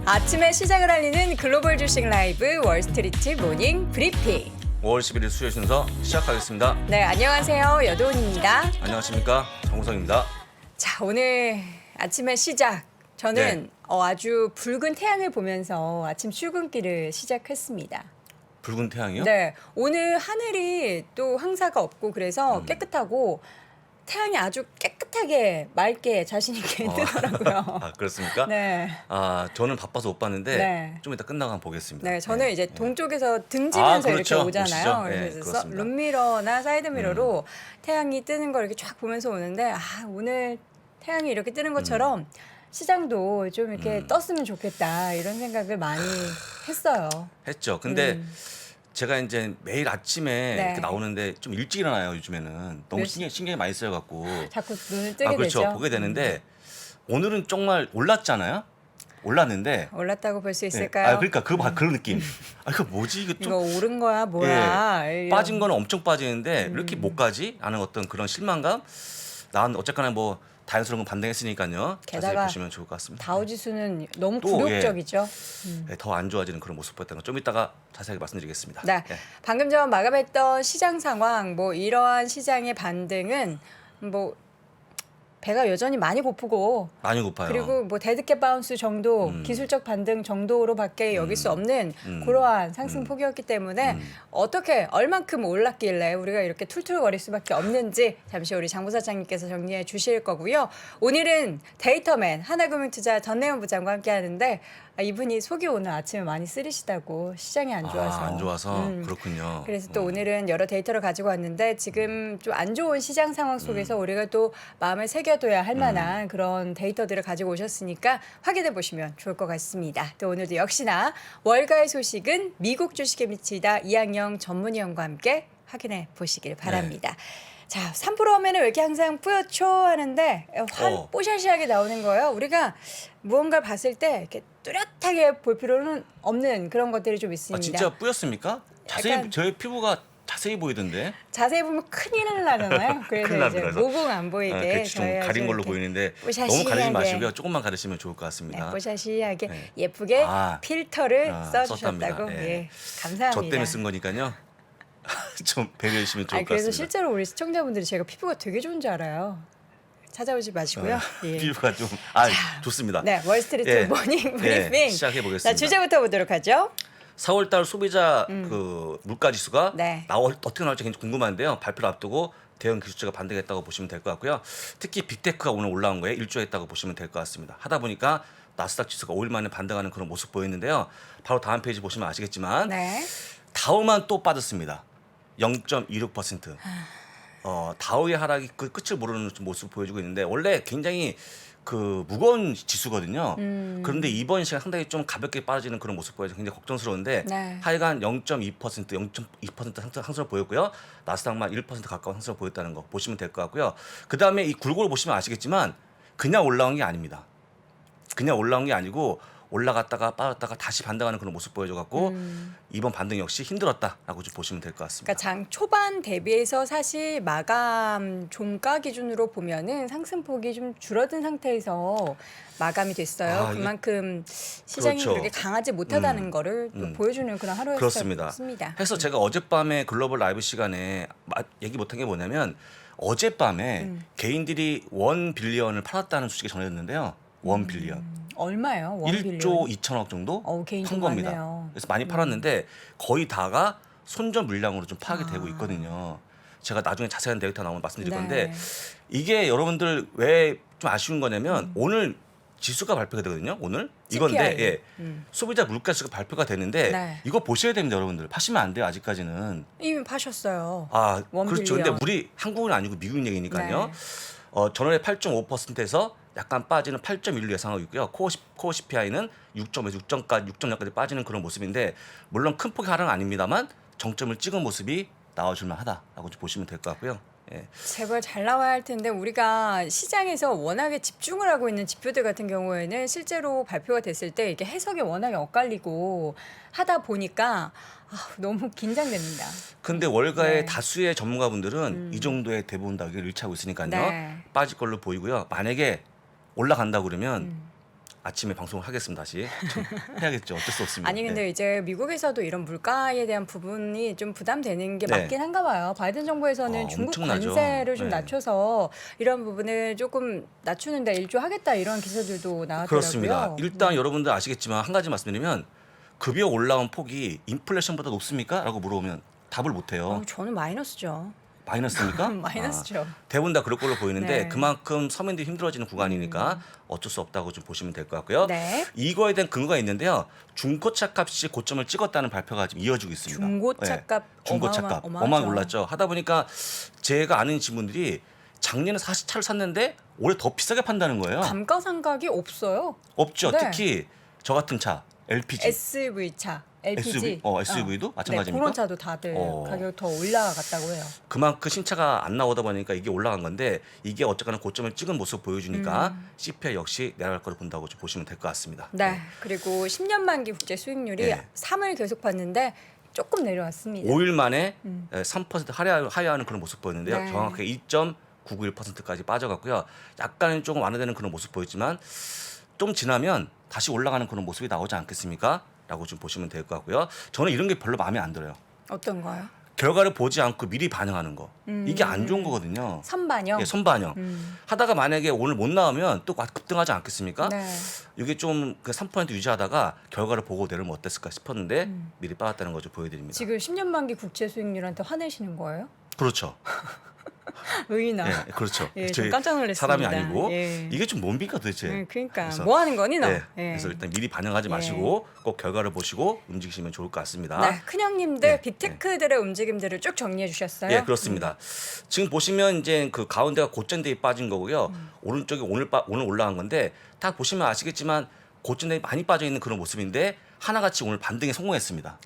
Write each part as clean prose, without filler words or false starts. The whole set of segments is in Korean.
아침의 시작을 알리는 글로벌 주식 라이브 월스트리트 모닝 브리핑. 5월 11일 수요일 순서 시작하겠습니다. 네, 안녕하세요. 여도은입니다. 안녕하십니까, 정우성입니다. 자, 오늘 아침의 시작. 저는 네. 아주 붉은 태양을 보면서 아침 출근길을 시작했습니다. 붉은 태양이요? 네, 오늘 하늘이 또 황사가 없고 그래서 깨끗하고 태양이 아주 깨끗하게 맑게 자신 있게 뜨더라고요. 아, 그렇습니까? 네. 아, 저는 바빠서 못 봤는데 네. 좀 이따 끝나고 한번 보겠습니다. 네, 저는 이제 동쪽에서 등지면서 그렇죠. 이렇게 오잖아요. 오시죠? 네, 그래서 그렇습니다. 룸미러나 사이드미러로 태양이 뜨는 걸 이렇게 쫙 보면서 오는데 오늘 태양이 이렇게 뜨는 것처럼 시장도 좀 이렇게 떴으면 좋겠다 이런 생각을 많이 했어요. 했죠. 근데 제가 이제 매일 아침에 네. 이렇게 나오는데 좀 일찍 일어나요, 요즘에는. 너무 몇 신경이 많이 쓰여갖고. 자꾸 눈을 뜨게 그렇죠. 되죠. 보게 되는데 오늘은 정말 올랐잖아요. 올랐는데. 올랐다고 볼 수 네. 있을까요? 그러니까 그런 느낌. 이거 뭐지? 이거 좀 이거 오른 거야 뭐야? 예, 이런. 빠진 거는 엄청 빠지는데 왜 이렇게 못 가지? 하는 어떤 그런 실망감. 난 어쨌거나 뭐 자연스러운 건 반등했으니까요. 자세히 게다가 보시면 좋을 것 같습니다. 다우지수는 너무 또, 굴욕적이죠. 더 안 좋아지는 그런 모습 보였다는 거 좀 이따가 자세하게 말씀드리겠습니다. 네, 예. 방금 전 마감했던 시장 상황, 뭐 이러한 시장의 반등은 뭐 배가 여전히 많이 고프고 많이 고파요. 그리고 뭐 데드캣 바운스 정도 기술적 반등 정도로밖에 여길 수 없는 그러한 상승 폭이었기 때문에 어떻게 얼만큼 올랐길래 우리가 이렇게 툴툴거릴 수밖에 없는지 잠시 우리 장 부사장님께서 정리해 주실 거고요. 오늘은 데이터맨 하나금융투자 전내연 부장과 함께 하는데 이분이 속이 오늘 아침에 많이 쓰리시다고 시장이 안 좋아서. 안 좋아서 그렇군요. 그래서 또 오늘은 여러 데이터를 가지고 왔는데 지금 좀 안 좋은 시장 상황 속에서 우리가 또 마음에 새겨둬야 할 만한 그런 데이터들을 가지고 오셨으니까 확인해 보시면 좋을 것 같습니다. 또 오늘도 역시나 월가의 소식은 미국 주식에 미치다 이항영 전문위원과 함께 확인해 보시길 바랍니다. 자, 3% 하면은 왜 이렇게 항상 뿌옇죠 하는데 뽀샤시하게 나오는 거예요. 우리가 무언가를 봤을 때 이렇게 뚜렷하게 볼 필요는 없는 그런 것들이 좀 있습니다. 진짜 뿌였습니까? 자세히 약간- 저의 피부가 자세히 보이던데. 자세히 보면 큰일 나잖아요. 그래서 큰일 이제 납니다. 모공 안 보이게 좀 저희 가린 아주 걸로 이렇게 보이는데 뽀샤시하게. 너무 가리지 마시고요. 조금만 가리시면 좋을 것 네, 같습니다. 뽀샤시하게 네. 예쁘게 아, 필터를 써주셨다고 썼답니다. 예. 예, 감사합니다. 저 때문에 쓴 거니까요. 좀 배려해 주시면 좋을 것 그래서 같습니다. 실제로 우리 시청자분들이 제가 피부가 되게 좋은 줄 알아요. 찾아오지 마시고요. 예. 피부가 좀 좋습니다. 네, 월스트리트 예. 모닝 브리핑. 시작해 보겠습니다. 자, 주제부터 보도록 하죠. 4월달 소비자 그 물가 지수가 네. 어떻게 나올지 굉장히 궁금한데요. 발표를 앞두고 대형 기술주가 반등했다고 보시면 될 것 같고요. 특히 빅테크가 오늘 올라온 거에 일조했다고 보시면 될 것 같습니다. 하다 보니까 나스닥 지수가 5일 만에 반등하는 그런 모습 보였는데요. 바로 다음 페이지 보시면 아시겠지만 네. 다우만 또 빠졌습니다. 0.26%. 다우의 하락이 그 끝을 모르는 모습을 보여주고 있는데 원래 굉장히 그 무거운 지수거든요. 그런데 이번 시간 상당히 좀 가볍게 빠지는 그런 모습 보여서 굉장히 걱정스러운데 네. 하여간 0.2% 상승을 보였고요. 나스닥만 1% 가까운 상승을 보였다는 거 보시면 될 것 같고요. 그 다음에 이 굴곡을 보시면 아시겠지만 그냥 올라온 게 아닙니다. 그냥 올라온 게 아니고 올라갔다가 빠졌다가 다시 반등하는 그런 모습 보여줘갖고 이번 반등 역시 힘들었다라고 좀 보시면 될 것 같습니다. 그러니까 장 초반 대비해서 사실 마감 종가 기준으로 보면은 상승폭이 좀 줄어든 상태에서 마감이 됐어요. 이게- 그만큼 시장이 그렇죠. 그렇게 강하지 못하다는 거를 또 보여주는 그런 그렇습니다. 하루였습니다. 해서 제가 어젯밤에 글로벌 라이브 시간에 얘기 못한 게 뭐냐면 어젯밤에 개인들이 1빌리언을 팔았다는 소식이 전해졌는데요. 1빌리언. 얼마예요? 1조 2천억 정도 개인 판 좀 겁니다. 많네요. 그래서 많이 팔았는데 거의 다가 손절 물량으로 좀 파악이 되고 있거든요. 제가 나중에 자세한 데이터 나오면 말씀드릴 네. 건데 이게 여러분들 왜 좀 아쉬운 거냐면 오늘 지수가 발표가 되거든요. 오늘 이건데 CPI. 소비자 물가지수가 발표가 되는데 네. 이거 보셔야 됩니다, 여러분들. 파시면 안 돼요, 아직까지는. 이미 파셨어요. 그렇죠. 빌리언. 근데 우리 한국은 아니고 미국 얘기니까요. 네. 전월에 8.5%에서 약간 빠지는 8.1로 예상하고 있고요. 코어 CPI는 6점에서 6점까지 빠지는 그런 모습인데 물론 큰 폭의 하락은 아닙니다만 정점을 찍은 모습이 나와줄만 하다라고 좀 보시면 될 것 같고요. 예. 제발 잘 나와야 할 텐데 우리가 시장에서 워낙에 집중을 하고 있는 지표들 같은 경우에는 실제로 발표가 됐을 때 이게 해석이 워낙에 엇갈리고 하다 보니까 너무 긴장됩니다. 근데 월가의 네. 다수의 전문가분들은 이 정도의 대부분 다 의견을 일치하고 있으니까요. 네. 빠질 걸로 보이고요. 만약에 올라간다 그러면 아침에 방송을 하겠습니다. 다시 좀 해야겠죠. 어쩔 수 없습니다. 아니 근데 네. 이제 미국에서도 이런 물가에 대한 부분이 좀 부담되는 게 네. 맞긴 한가 봐요. 바이든 정부에서는 중국 엄청나죠. 관세를 좀 네. 낮춰서 이런 부분을 조금 낮추는데 일조하겠다 이런 기사들도 나왔더라고요. 그렇습니다. 일단 여러분들 아시겠지만 한 가지 말씀드리면 급여 올라온 폭이 인플레이션보다 높습니까? 라고 물어보면 답을 못해요. 저는 마이너스죠. 마이너스입니까? 마이너스죠. 대부분 다 그럴 걸로 보이는데 네. 그만큼 서민들이 힘들어지는 구간이니까 어쩔 수 없다고 좀 보시면 될 것 같고요. 네. 이거에 대한 근거가 있는데요. 중고차 값이 고점을 찍었다는 발표가 지금 이어지고 있습니다. 중고차 값 중고차 값 어마어마하게 올랐죠. 하다 보니까 제가 아는 지분들이 작년에 차를 샀는데 올해 더 비싸게 판다는 거예요. 감가상각이 없어요. 없죠. 네. 특히 저 같은 차 LPG. SUV 차, LPG. SUV도 네, 마찬가지입니까? 그런 차도 다들 가격 더 올라갔다고 해요. 그만큼 신차가 안 나오다 보니까 이게 올라간 건데 이게 어쨌거나 고점을 찍은 모습 보여주니까 CPI 역시 내려갈 거를 본다고 좀 보시면 될 것 같습니다. 네. 그리고 10년 만기 국제 수익률이 네. 3을 계속 봤는데 조금 내려왔습니다. 5일 만에 3% 하회하는 그런 모습 보였는데요. 네. 정확하게 2.991%까지 빠져갔고요. 약간은 조금 완화되는 그런 모습 보였지만 좀 지나면 다시 올라가는 그런 모습이 나오지 않겠습니까? 라고 좀 보시면 될 것 같고요. 저는 이런 게 별로 마음에 안 들어요. 어떤 거요? 결과를 보지 않고 미리 반응하는 거. 이게 안 좋은 거거든요. 선반영. 예, 선반영. 하다가 만약에 오늘 못 나오면 또 급등하지 않겠습니까? 네. 이게 좀 그 3% 유지하다가 결과를 보고 내려면 어땠을까 싶었는데 미리 빠졌다는 거 좀 보여드립니다. 지금 10년 만기 국제 수익률한테 화내시는 거예요? 그렇죠. 의인아. 예, 그렇죠. 예, 저희 좀 깜짝 놀랐습니다. 사람이 아니고 예. 이게 좀 뭡니까 도대체? 그러니까 그래서- 뭐 하는 거니 너? 네, 예. 그래서 일단 미리 반응하지 마시고 꼭 결과를 보시고 움직이시면 좋을 것 같습니다. 네, 큰형님들 네, 빅테크들의 움직임들을 쭉 정리해 주셨어요. 예, 그렇습니다. 지금 보시면 이제 그 가운데가 고점대에 빠진 거고요. 오른쪽이 오늘 올라간 건데 다 보시면 아시겠지만 고점대에 많이 빠져 있는 그런 모습인데 하나같이 오늘 반등에 성공했습니다.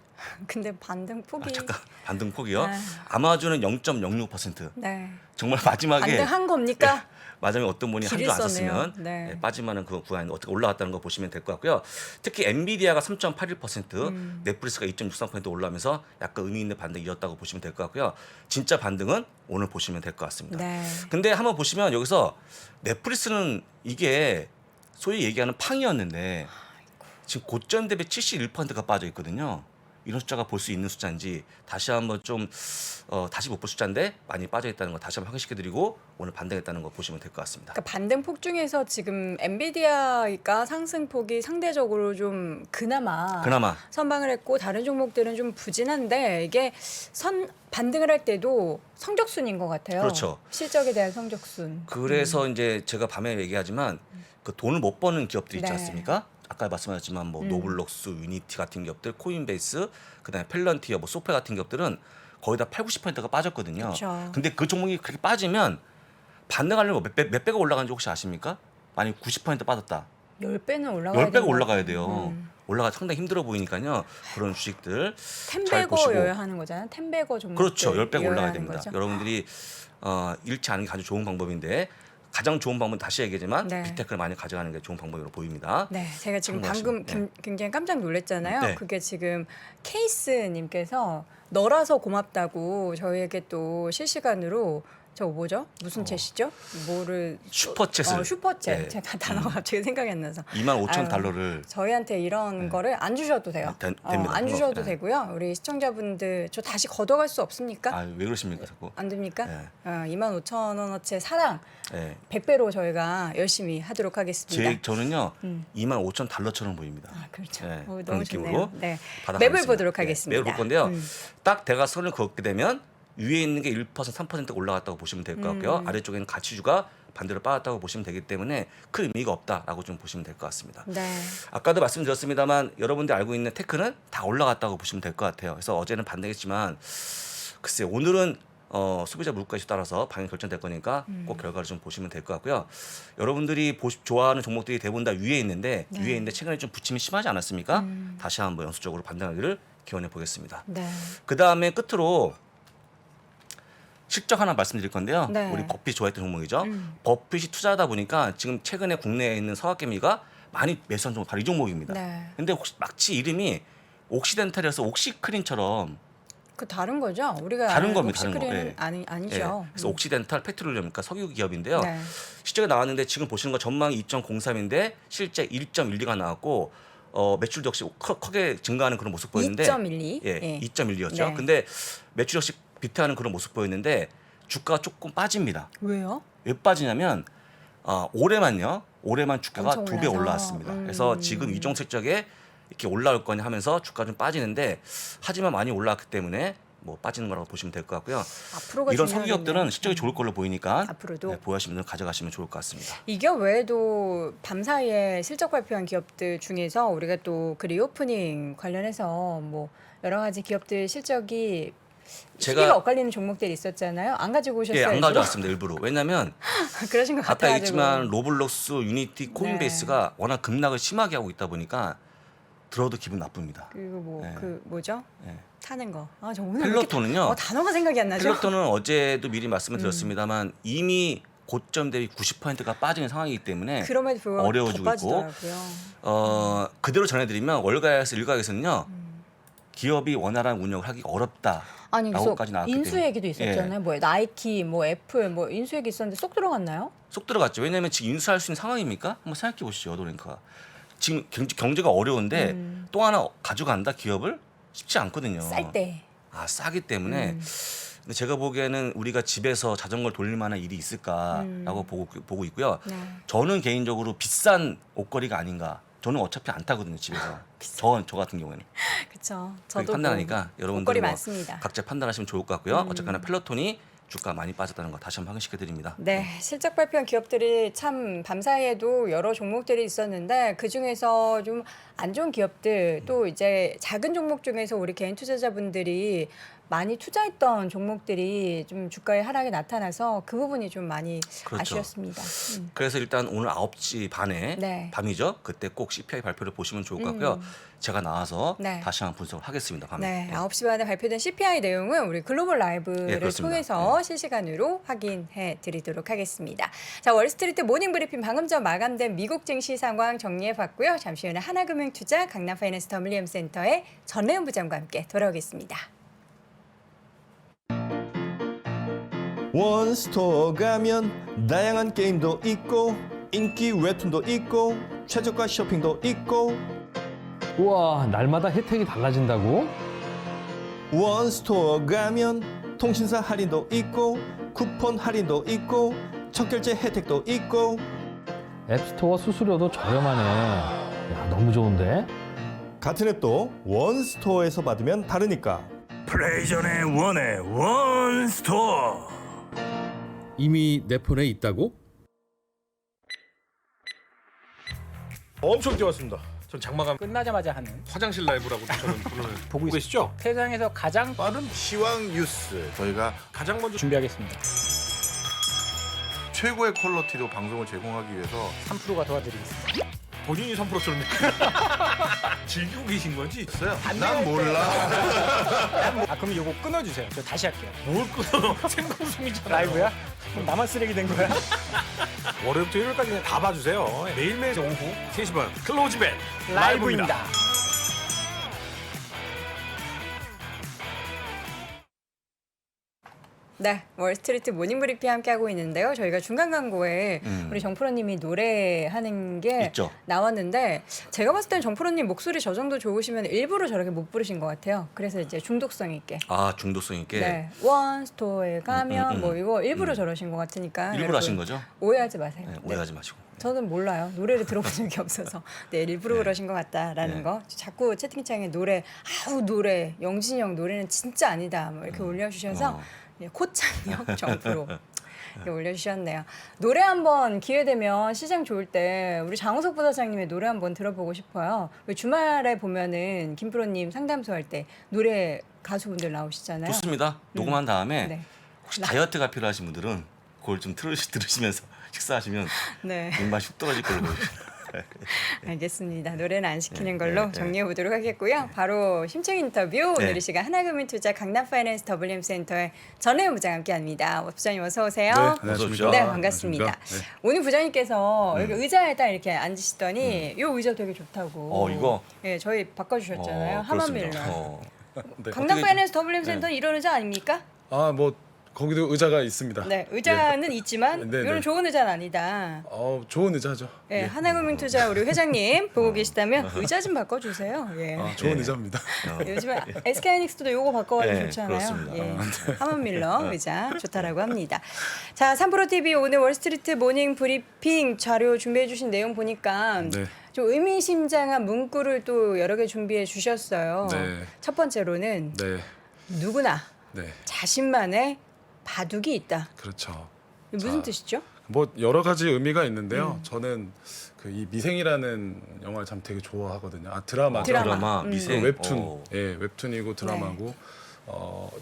근데 반등 폭이 잠깐 반등 폭이요. 아. 아마존은 0.06%. 네. 정말 마지막에 반등한 겁니까? 마지막에 어떤 분이 한 길을 줄 안 썼네요. 썼으면 네. 빠지면은 그 구간이 어떻게 올라갔다는 거 보시면 될 것 같고요. 특히 엔비디아가 3.81%, 넷플릭스가 2.63% 올라오면서 약간 의미 있는 반등 이었다고 보시면 될 것 같고요. 진짜 반등은 오늘 보시면 될 것 같습니다. 네. 근데 한번 보시면 여기서 넷플릭스는 이게 소위 얘기하는 팡이었는데 지금 고점 대비 71%가 빠져 있거든요. 이런 숫자가 볼 수 있는 숫자인지 다시 한번 좀 다시 못 볼 숫자인데 많이 빠져 있다는 거 다시 한번 확인시켜드리고 오늘 반등했다는 거 보시면 될 것 같습니다. 그러니까 반등 폭 중에서 지금 엔비디아가 상승폭이 상대적으로 좀 그나마 선방을 했고 다른 종목들은 좀 부진한데 이게 반등을 할 때도 성적순인 것 같아요. 그렇죠. 실적에 대한 성적순. 그래서 이제 제가 밤에 얘기하지만 그 돈을 못 버는 기업들 있지 네. 않습니까? 아까 말씀하셨지만 뭐 노블록스, 유니티 같은 기업들, 코인베이스, 그다음에 펠런티어, 뭐 소페 같은 기업들은 거의 다 80~90%가 빠졌거든요. 그쵸. 근데 그 종목이 그렇게 빠지면 반등하려면 몇 배가 올라가는지 혹시 아십니까? 만약 90% 빠졌다. 10배는 올라가야 10배가 되는 올라가야 것 돼요. 올라가 상당히 힘들어 보이니까요. 그런 주식들 잘 텐베거 보시고. 여야하는 거잖아요. 텐베거 종목. 그렇죠. 10배가 올라가야 됩니다. 여러분들이 잃지 않는 게 아주 좋은 방법인데 가장 좋은 방법은 다시 얘기하지만 네. 빅테크를 많이 가져가는 게 좋은 방법으로 보입니다. 네, 제가 지금 참고하시면, 방금 굉장히 깜짝 놀랐잖아요. 네. 그게 지금 케이스님께서 너라서 고맙다고 저희에게 또 실시간으로 저거 뭐죠? 무슨 챗이죠? 뭐를 슈퍼챗을. 슈퍼챗. 네. 제가 단어가 갑자기 생각이 안 나서 25,000달러를 저희한테 이런 거를 안 주셔도 돼요. 됩니다. 안 주셔도 네. 되고요. 우리 시청자분들 저 다시 걷어갈 수 없습니까? 아, 왜 그러십니까 자꾸? 안 됩니까? 네. 25,000원어치 사랑 네. 100배로 저희가 열심히 하도록 하겠습니다. 저는요 25,000달러처럼 보입니다. 아, 그렇죠. 네, 너무 그런 좋네요. 느낌으로 네. 받아가겠습니다. 맵을 보도록 하겠습니다. 맵을 볼 건데요. 딱 대각선을 걷게 되면 위에 있는 게 1%, 3% 올라갔다고 보시면 될 것 같고요. 아래쪽에는 가치주가 반대로 빠졌다고 보시면 되기 때문에 큰 의미가 없다라고 좀 보시면 될 것 같습니다. 네. 아까도 말씀드렸습니다만 여러분들 알고 있는 테크는 다 올라갔다고 보시면 될 것 같아요. 그래서 어제는 반등했지만 글쎄요 오늘은 소비자 물가에 따라서 방향 결정될 거니까 꼭 결과를 좀 보시면 될 것 같고요. 여러분들이 좋아하는 종목들이 대부분 다 위에 있는데 네. 위에 있는데 최근에 좀 부침이 심하지 않았습니까? 다시 한번 연수적으로 판단하기를 기원해 보겠습니다. 네. 그 다음에 끝으로 실적 하나 말씀드릴 건데요. 네. 우리 버핏이 좋아했던 종목이죠. 버핏이 투자하다 보니까 지금 최근에 국내에 있는 서학개미가 많이 매수한 종목 바로 이 종목입니다. 네. 근데 혹시 마치 이름이 옥시덴탈이어서 옥시크린처럼 그 다른 거죠? 우리가 다른 아는 겁니다. 다른 거. 옥시크린은 예. 아니죠. 예. 그래서 옥시덴탈 페트롤리엄이니까 석유 기업인데요. 네. 실적이 나왔는데 지금 보시는 거 전망이 2.03인데 실제 1.12가 나왔고 매출도 역시 크게 증가하는 그런 모습 보였는데 2.12. 예, 예. 2.12였죠. 네. 근데 매출 역시 비트하는 그런 모습 보였는데 주가가 조금 빠집니다. 왜요? 왜 빠지냐면 올해만 주가가 엄청 2배 올라서. 올라왔습니다. 그래서 지금 이종sek적에 이렇게 올라올 거냐 하면서 주가 좀 빠지는데 하지만 많이 올라왔기 때문에 뭐 빠지는 거라고 보시면 될 것 같고요. 앞으로가 이런 중요하겠네요. 석유업들은 실적이 좋을 걸로 보이니까 앞으로도. 네, 보유하시는 분들 가져가시면 좋을 것 같습니다. 이 기업 외에도 밤사이에 실적 발표한 기업들 중에서 우리가 또 그 리오프닝 관련해서 뭐 여러 가지 기업들 실적이 시기가 엇갈리는 종목들이 있었잖아요. 안 가지고 오셨어요? 예, 안 일부러? 가져왔습니다. 일부러. 왜냐하면 그러신 것 아까 같아가지고. 얘기했지만 로블록스, 유니티, 코인베이스가 워낙 급락을 심하게 하고 있다 보니까 들어도 기분 나쁩니다. 그리고 뭐 네. 그 뭐죠? 예. 타는 거. 아, 저 오늘 왜 이렇게 펠로톤은요. 단어가 생각이 안 나죠? 펠로톤은 어제도 미리 말씀을 드렸습니다만 이미 고점 대비 90%가 빠지는 상황이기 때문에 그럼에도 불구하고 어려워지고 더 있고 빠지더라고요. 그대로 전해드리면 월가에서 일각에서는요 기업이 원활한 운영을 하기 어렵다. 아니 그래서 라고까지 나왔기 인수 때문에. 얘기도 있었잖아요. 뭐 나이키, 뭐 애플, 뭐 인수 얘기 있었는데 쏙 들어갔나요? 쏙 들어갔죠. 왜냐하면 지금 인수할 수 있는 상황입니까? 한번 생각해 보시죠, 노랭크가. 지금 경제가 어려운데 또 하나 가져간다 기업을 쉽지 않거든요. 쌀 때. 싸기 때문에. 근데 제가 보기에는 우리가 집에서 자전거를 돌릴 만한 일이 있을까라고 보고 있고요. 네. 저는 개인적으로 비싼 옷걸이가 아닌가. 저는 어차피 안 타거든요 집에서. 저 같은 경우에는 그렇죠. 그렇게 저도 판단하니까 옷걸이 여러분들 뭐 많습니다. 각자 판단하시면 좋을 것 같고요. 어쨌거나 펠로톤이 주가 많이 빠졌다는 거 다시 한번 확인시켜 드립니다. 네, 실적 발표한 기업들이 참 밤사이에도 여러 종목들이 있었는데 그 중에서 좀 안 좋은 기업들 또 이제 작은 종목 중에서 우리 개인 투자자분들이 많이 투자했던 종목들이 좀 주가의 하락이 나타나서 그 부분이 좀 많이 그렇죠. 아쉬웠습니다. 그래서 일단 오늘 9시 반에 네. 밤이죠. 그때 꼭 CPI 발표를 보시면 좋을 것 같고요. 제가 나와서 네. 다시 한번 분석을 하겠습니다. 밤에. 네, 9시 반에 발표된 CPI 내용은 우리 글로벌 라이브를 예, 그렇습니다. 통해서 실시간으로 확인해 드리도록 하겠습니다. 자, 월스트리트 모닝 브리핑 방금 전 마감된 미국 증시 상황 정리해 봤고요. 잠시 후에 하나금융투자 강남파이낸스 더밀리엄 센터의 전래연 부장과 함께 돌아오겠습니다. 원스토어 가면 다양한 게임도 있고 인기 웹툰도 있고 최저가 쇼핑도 있고 우와, 날마다 혜택이 달라진다고? 원스토어 가면 통신사 할인도 있고 쿠폰 할인도 있고 첫결제 혜택도 있고 앱스토어 수수료도 저렴하네. 야, 너무 좋은데? 같은 앱도 원스토어에서 받으면 다르니까 플레이 전에 원의 원스토어. 이미 내 폰에 있다고? 엄청 뛰었습니다. 전 장마감 끝나자마자 하는 화장실 라이브라고 저는 부르는 보고 있 계시죠? 세상에서 가장 빠른 시황 뉴스 저희가 가장 먼저 준비하겠습니다. 최고의 퀄리티로 방송을 제공하기 위해서 3%가 도와드리겠습니다. 본인이 3%처럼 즐기고 계신 거지? 난 몰라. 아 그럼 요거 끊어주세요. 저 다시 할게요. 뭘 끊어? 생방송이잖아. 라이브야? 그럼 나만 쓰레기 된 거야? 월요일부터 일요일까지 그냥 다 봐주세요. 매일매일 오후 3시 반 클로즈백 라이브입니다. 네, 월스트리트 모닝 브리핑 함께 하고 있는데요. 저희가 중간 광고에 우리 정프로님이 노래하는 게 있죠. 나왔는데 제가 봤을 땐 정프로님 목소리 저 정도 좋으시면 일부러 저렇게 못 부르신 것 같아요. 그래서 이제 중독성 있게. 중독성 있게 네, 원스토어에 가면 뭐 이거 일부러 저러신 것 같으니까 일부러 여러분 하신 거죠? 오해하지 마세요. 네, 네. 오해하지 마시고. 저는 몰라요. 노래를 들어본 적이 없어서. 네, 일부러 그러신 것 같다라는 네. 거. 자꾸 채팅창에 노래, 노래, 영진이 형 노래는 진짜 아니다. 뭐 이렇게 올려주셔서 네, 코창력 정프로 이렇게 올려주셨네요. 노래 한번 기회 되면 시장 좋을 때 우리 장호석 부사장님의 노래 한번 들어보고 싶어요. 왜 주말에 보면은 김프로님 상담소 할 때 노래 가수분들 나오시잖아요. 좋습니다. 녹음한 다음에 네. 혹시 다이어트가 필요하신 분들은 그걸 좀 들으시면서 식사하시면 네. 입맛이 훅 떨어질 걸로 보여요. 알겠습니다. 노래는 안 시키는 네, 걸로 네, 정리해 보도록 하겠고요. 바로 심층 인터뷰 오늘 이 네. 시간 하나금융투자 강남파이낸스 WM센터의 전혜연 부장 함께합니다. 부장님 어서 오세요. 어서 오십시오. 네, 반갑습니다. 오늘 부장님께서 여기 의자에 딱 이렇게 앉으시더니 이 의자 되게 좋다고. 이거? 네, 저희 바꿔주셨잖아요. 하만밀러. 네. 강남파이낸스 WM센터는 이런 의자 아닙니까? 아, 뭐 거기도 의자가 있습니다. 네, 의자는 있지만 네, 이거는 네. 좋은 의자는 아니다. 좋은 의자죠. 네, 하나금융투자 우리 회장님 보고 계시다면 의자 좀 바꿔주세요. 예. 좋은 네. 의자입니다. 요즘에 SK하이닉스도 요거 바꿔가지고 네, 좋잖아요. 그렇습니다. 예. 하먼밀러 의자 좋다라고 합니다. 자, 3프로TV 오늘 월스트리트 모닝 브리핑 자료 준비해 주신 내용 보니까 네. 좀 의미심장한 문구를 또 여러 개 준비해 주셨어요. 네. 첫 번째로는 네. 누구나 네. 자신만의 바둑이 있다. 그렇죠. 이게 무슨 자, 뜻이죠? 뭐 여러 가지 의미가 있는데요. 저는 그 이 미생이라는 영화를 참 되게 좋아하거든요. 드라마. 드라마 음. 미생. 그 웹툰, 오. 예, 웹툰이고 드라마고.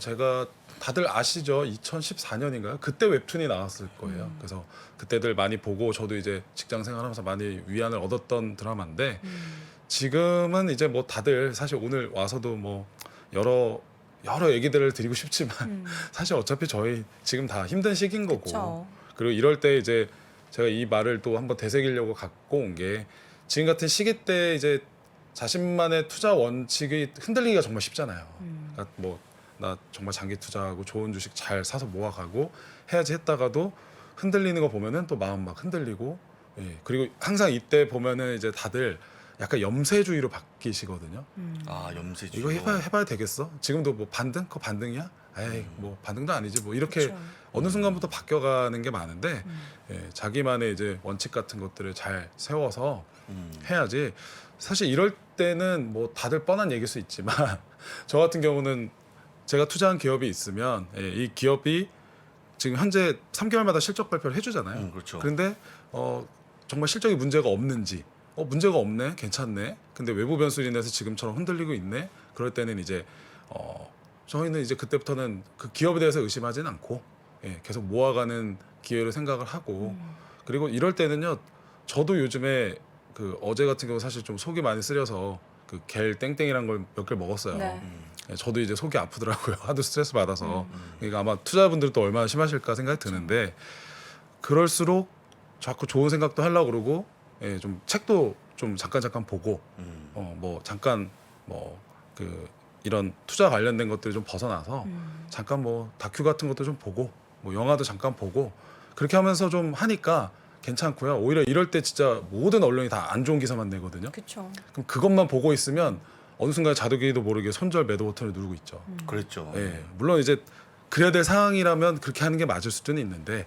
제가 다들 아시죠? 2014년인가요? 그때 웹툰이 나왔을 거예요. 그래서 그때들 많이 보고 저도 이제 직장 생활하면서 많이 위안을 얻었던 드라마인데 지금은 이제 뭐 다들 사실 오늘 와서도 뭐 여러 얘기들을 드리고 싶지만 사실 어차피 저희 지금 다 힘든 시기인 거고 그쵸. 그리고 이럴 때 이제 제가 이 말을 또 한번 되새기려고 갖고 온 게 지금 같은 시기 때 이제 자신만의 투자 원칙이 흔들리기가 정말 쉽잖아요. 그러니까 뭐 나 정말 장기 투자하고 좋은 주식 잘 사서 모아가고 해야지 했다가도 흔들리는 거 보면은 또 마음 막 흔들리고 예. 그리고 항상 이때 보면은 이제 다들 약간 염세주의로 바뀌시거든요. 염세주. 이거 해봐야 되겠어? 지금도 뭐 반등? 그거 반등이야? 에이 뭐 반등도 아니지 뭐 이렇게 그쵸. 어느 순간부터 바뀌어가는 게 많은데 예, 자기만의 이제 원칙 같은 것들을 잘 세워서 해야지. 사실 이럴 때는 뭐 다들 뻔한 얘기일 수 있지만 저 같은 경우는 제가 투자한 기업이 있으면 예, 이 기업이 지금 현재 3개월마다 실적 발표를 해주잖아요. 그렇죠. 그런데 정말 실적이 문제가 없는지 문제가 없네, 괜찮네. 근데 외부 변수로 인해서 지금처럼 흔들리고 있네. 그럴 때는 이제 저희는 이제 그때부터는 그 기업에 대해서 의심하지는 않고 예, 계속 모아가는 기회를 생각을 하고 그리고 이럴 때는요. 저도 요즘에 그 어제 같은 경우 사실 좀 속이 많이 쓰려서 그 겔 땡땡이란 걸 몇 개를 먹었어요. 네. 예, 저도 이제 속이 아프더라고요. 하도 스트레스 받아서. 그러니까 아마 투자분들도 얼마나 심하실까 생각이 드는데 그럴수록 자꾸 좋은 생각도 하려고 그러고 예, 좀 책도 좀 잠깐 보고 뭐 잠깐 뭐 그 이런 투자 관련된 것들 좀 벗어나서 잠깐 뭐 다큐 같은 것도 좀 보고 뭐 영화도 잠깐 보고 그렇게 하면서 좀 하니까 괜찮고요. 오히려 이럴 때 진짜 모든 언론이 다 안 좋은 기사만 내거든요. 그렇죠. 그럼 그것만 보고 있으면 어느 순간 자기도 모르게 손절 매도 버튼을 누르고 있죠. 그랬죠. 예, 물론 이제 그래야 될 상황이라면 그렇게 하는 게 맞을 수는 있는데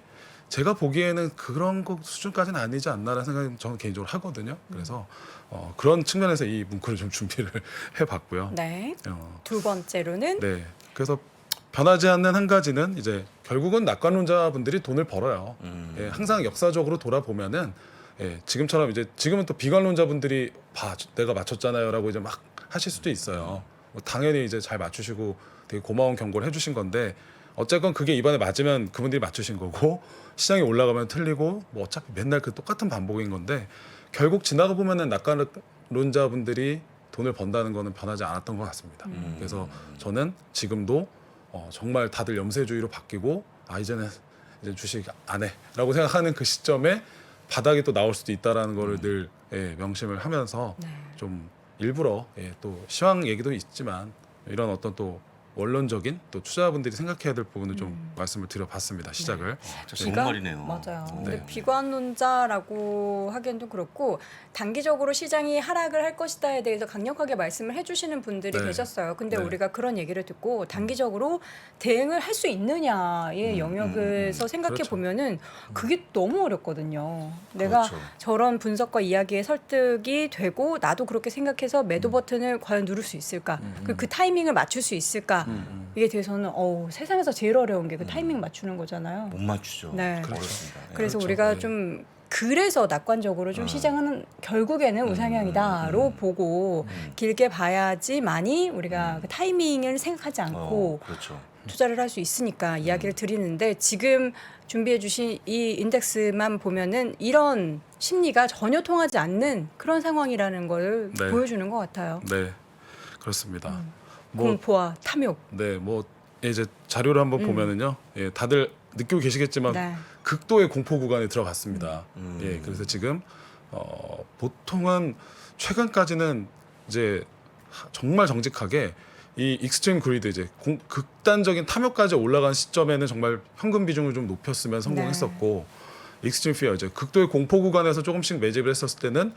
제가 보기에는 그런 거 수준까지는 아니지 않나라는 생각이 저는 개인적으로 하거든요. 그래서 그런 측면에서 이 문구를 좀 준비를 해봤고요. 네. 어, 두 번째로는 네, 그래서 변하지 않는 한 가지는 이제 결국은 낙관론자분들이 돈을 벌어요. 예, 항상 역사적으로 돌아보면은 예, 지금처럼 이제 지금은 또 비관론자분들이 내가 맞췄잖아요라고 이제 막 하실 수도 있어요. 뭐 당연히 이제 잘 맞추시고 되게 고마운 경고를 해주신 건데 어쨌건 그게 이번에 맞으면 그분들이 맞추신 거고 시장이 올라가면 틀리고 뭐 어차피 맨날 그 똑같은 반복인 건데 결국 지나가 보면은 낙관론자분들이 돈을 번다는 거는 변하지 않았던 것 같습니다. 그래서 저는 지금도 정말 다들 염세주의로 바뀌고 이제는 이제 주식 안 해라고 생각하는 그 시점에 바닥이 또 나올 수도 있다라는 거를 늘 예, 명심을 하면서 좀 일부러 예, 또 시황 얘기도 있지만 이런 어떤 또 원론적인 또 투자자분들이 생각해야 될 부분을 좀 말씀을 드려봤습니다. 시작을. 진짜 좋은 말이네요. 맞아요. 네. 근데 비관론자라고 하기엔 좀 그렇고 단기적으로 시장이 하락을 할 것이다에 대해서 강력하게 말씀을 해주시는 분들이 네. 계셨어요. 근데 네. 우리가 그런 얘기를 듣고 단기적으로 대응을 할 수 있느냐의 영역에서 생각해 그렇죠. 보면은 그게 너무 어렵거든요. 내가 그렇죠. 저런 분석과 이야기에 설득이 되고 나도 그렇게 생각해서 매도 버튼을 과연 누를 수 있을까? 그 타이밍을 맞출 수 있을까? 이게 대해서는 세상에서 제일 어려운 게 그 타이밍 맞추는 거잖아요. 못 맞추죠. 네. 어렵습니다. 예. 그래서 그렇죠. 우리가 네. 좀 그래서 낙관적으로 좀 시장은 결국에는 우상향이다로 보고 길게 봐야지만이 우리가 그 타이밍을 생각하지 않고 그렇죠. 투자를 할 수 있으니까 이야기를 드리는데 지금 준비해 주신 이 인덱스만 보면은 이런 심리가 전혀 통하지 않는 그런 상황이라는 걸 네. 보여주는 것 같아요. 네, 그렇습니다. 뭐 공포와 탐욕. 네, 뭐 이제 자료를 한번 보면은요, 예, 다들 느끼고 계시겠지만 네. 극도의 공포 구간에 들어갔습니다. 예, 그래서 지금 보통은 최근까지는 이제 정말 정직하게 이 익스트림 그리드 이제 극단적인 탐욕까지 올라간 시점에는 정말 현금 비중을 좀 높였으면 성공했었고 익스트림 피어 이제 극도의 공포 구간에서 조금씩 매집을 했었을 때는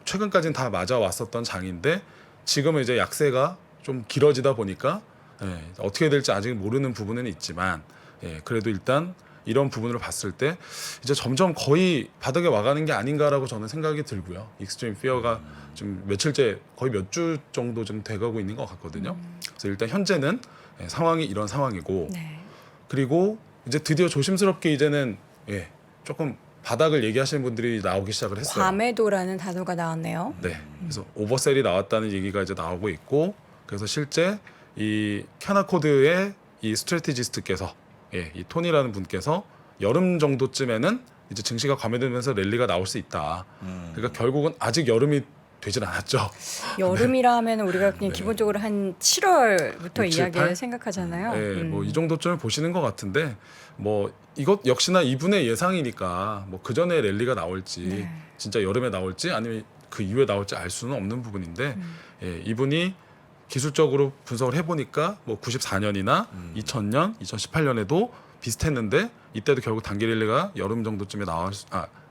최근까지는 다 맞아왔었던 장인데 지금은 이제 약세가 좀 길어지다 보니까 예, 어떻게 될지 아직 모르는 부분은 있지만 예, 그래도 일단 이런 부분으로 봤을 때 이제 점점 거의 바닥에 와가는 게 아닌가라고 저는 생각이 들고요. 익스트림 피어가 좀 며칠째 거의 몇 주 정도 좀 돼가고 있는 것 같거든요. 그래서 일단 현재는 예, 상황이 이런 상황이고 네. 그리고 이제 드디어 조심스럽게 이제는 예, 조금 바닥을 얘기하시는 분들이 나오기 시작을 했어요. 과매도라는 단어가 나왔네요. 네. 그래서 오버셀이 나왔다는 얘기가 이제 나오고 있고 그래서 실제 이 캬나코드의 이 스트래티지스트께서 예, 이 톤이라는 분께서 여름 정도쯤에는 이제 증시가 과매되면서 랠리가 나올 수 있다. 그러니까 결국은 아직 여름이 되질 않았죠. 여름이라 하면 우리가 그냥 네. 기본적으로 한 7월부터 6, 7, 이야기를 8? 생각하잖아요. 예, 뭐 이 정도쯤을 보시는 것 같은데 뭐 이것 역시나 이분의 예상이니까 뭐 그 전에 랠리가 나올지 네. 진짜 여름에 나올지 아니면 그 이후에 나올지 알 수는 없는 부분인데 예, 이분이 기술적으로 분석을 해보니까 뭐 94년이나 2000년, 2018년에도 비슷했는데 이때도 결국 단기 랠리가 여름 정도쯤에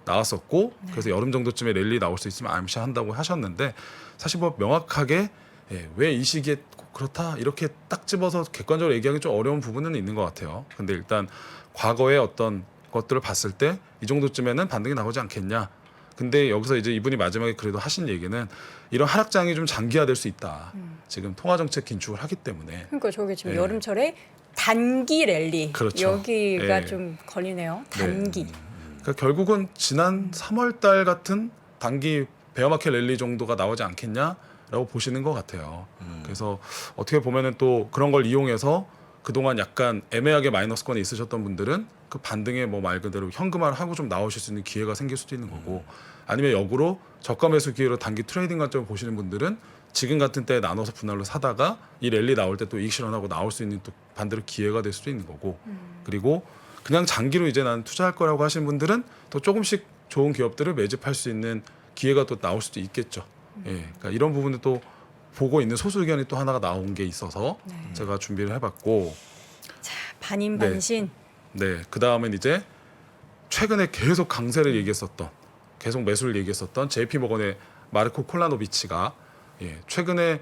나왔었고 그래서 여름 정도쯤에 랠리 나올 수 있으면 암시한다고 하셨는데 사실 뭐 명확하게 예, 왜 이 시기에 꼭 그렇다 이렇게 딱 집어서 객관적으로 얘기하기 좀 어려운 부분은 있는 것 같아요. 근데 일단 과거의 어떤 것들을 봤을 때 이 정도쯤에는 반등이 나오지 않겠냐. 근데 여기서 이제 이분이 마지막에 그래도 하신 얘기는 이런 하락장이 좀 장기화될 수 있다. 지금 통화정책 긴축을 하기 때문에 그러니까 저게 지금 예. 여름철에 단기 랠리 그렇죠. 여기가 예. 좀 걸리네요. 단기. 그러니까 결국은 지난 3월달 같은 단기 베어마켓 랠리 정도가 나오지 않겠냐라고 보시는 것 같아요. 그래서 어떻게 보면은 또 그런 걸 이용해서 그동안 약간 애매하게 마이너스권에 있으셨던 분들은 그 반등에 뭐 말 그대로 현금화를 하고 좀 나오실 수 있는 기회가 생길 수도 있는 거고 아니면 역으로 저가 매수 기회로 단기 트레이딩 관점을 보시는 분들은 지금 같은 때에 나눠서 분할로 사다가 이 랠리 나올 때 또 이익 실현하고 나올 수 있는 또 반대로 기회가 될 수도 있는 거고 그리고 그냥 장기로 이제 난 투자할 거라고 하시는 분들은 또 조금씩 좋은 기업들을 매집할 수 있는 기회가 또 나올 수도 있겠죠. 예, 그러니까 이런 부분을 또 보고 있는 소수 의견이 또 하나가 나온 게 있어서 제가 준비를 해봤고 반인반신. 네, 그 다음엔 이제 최근에 계속 강세를 얘기했었던 계속 매수를 얘기했었던 JP 모건의 마르코 콜라노비치가 예, 최근에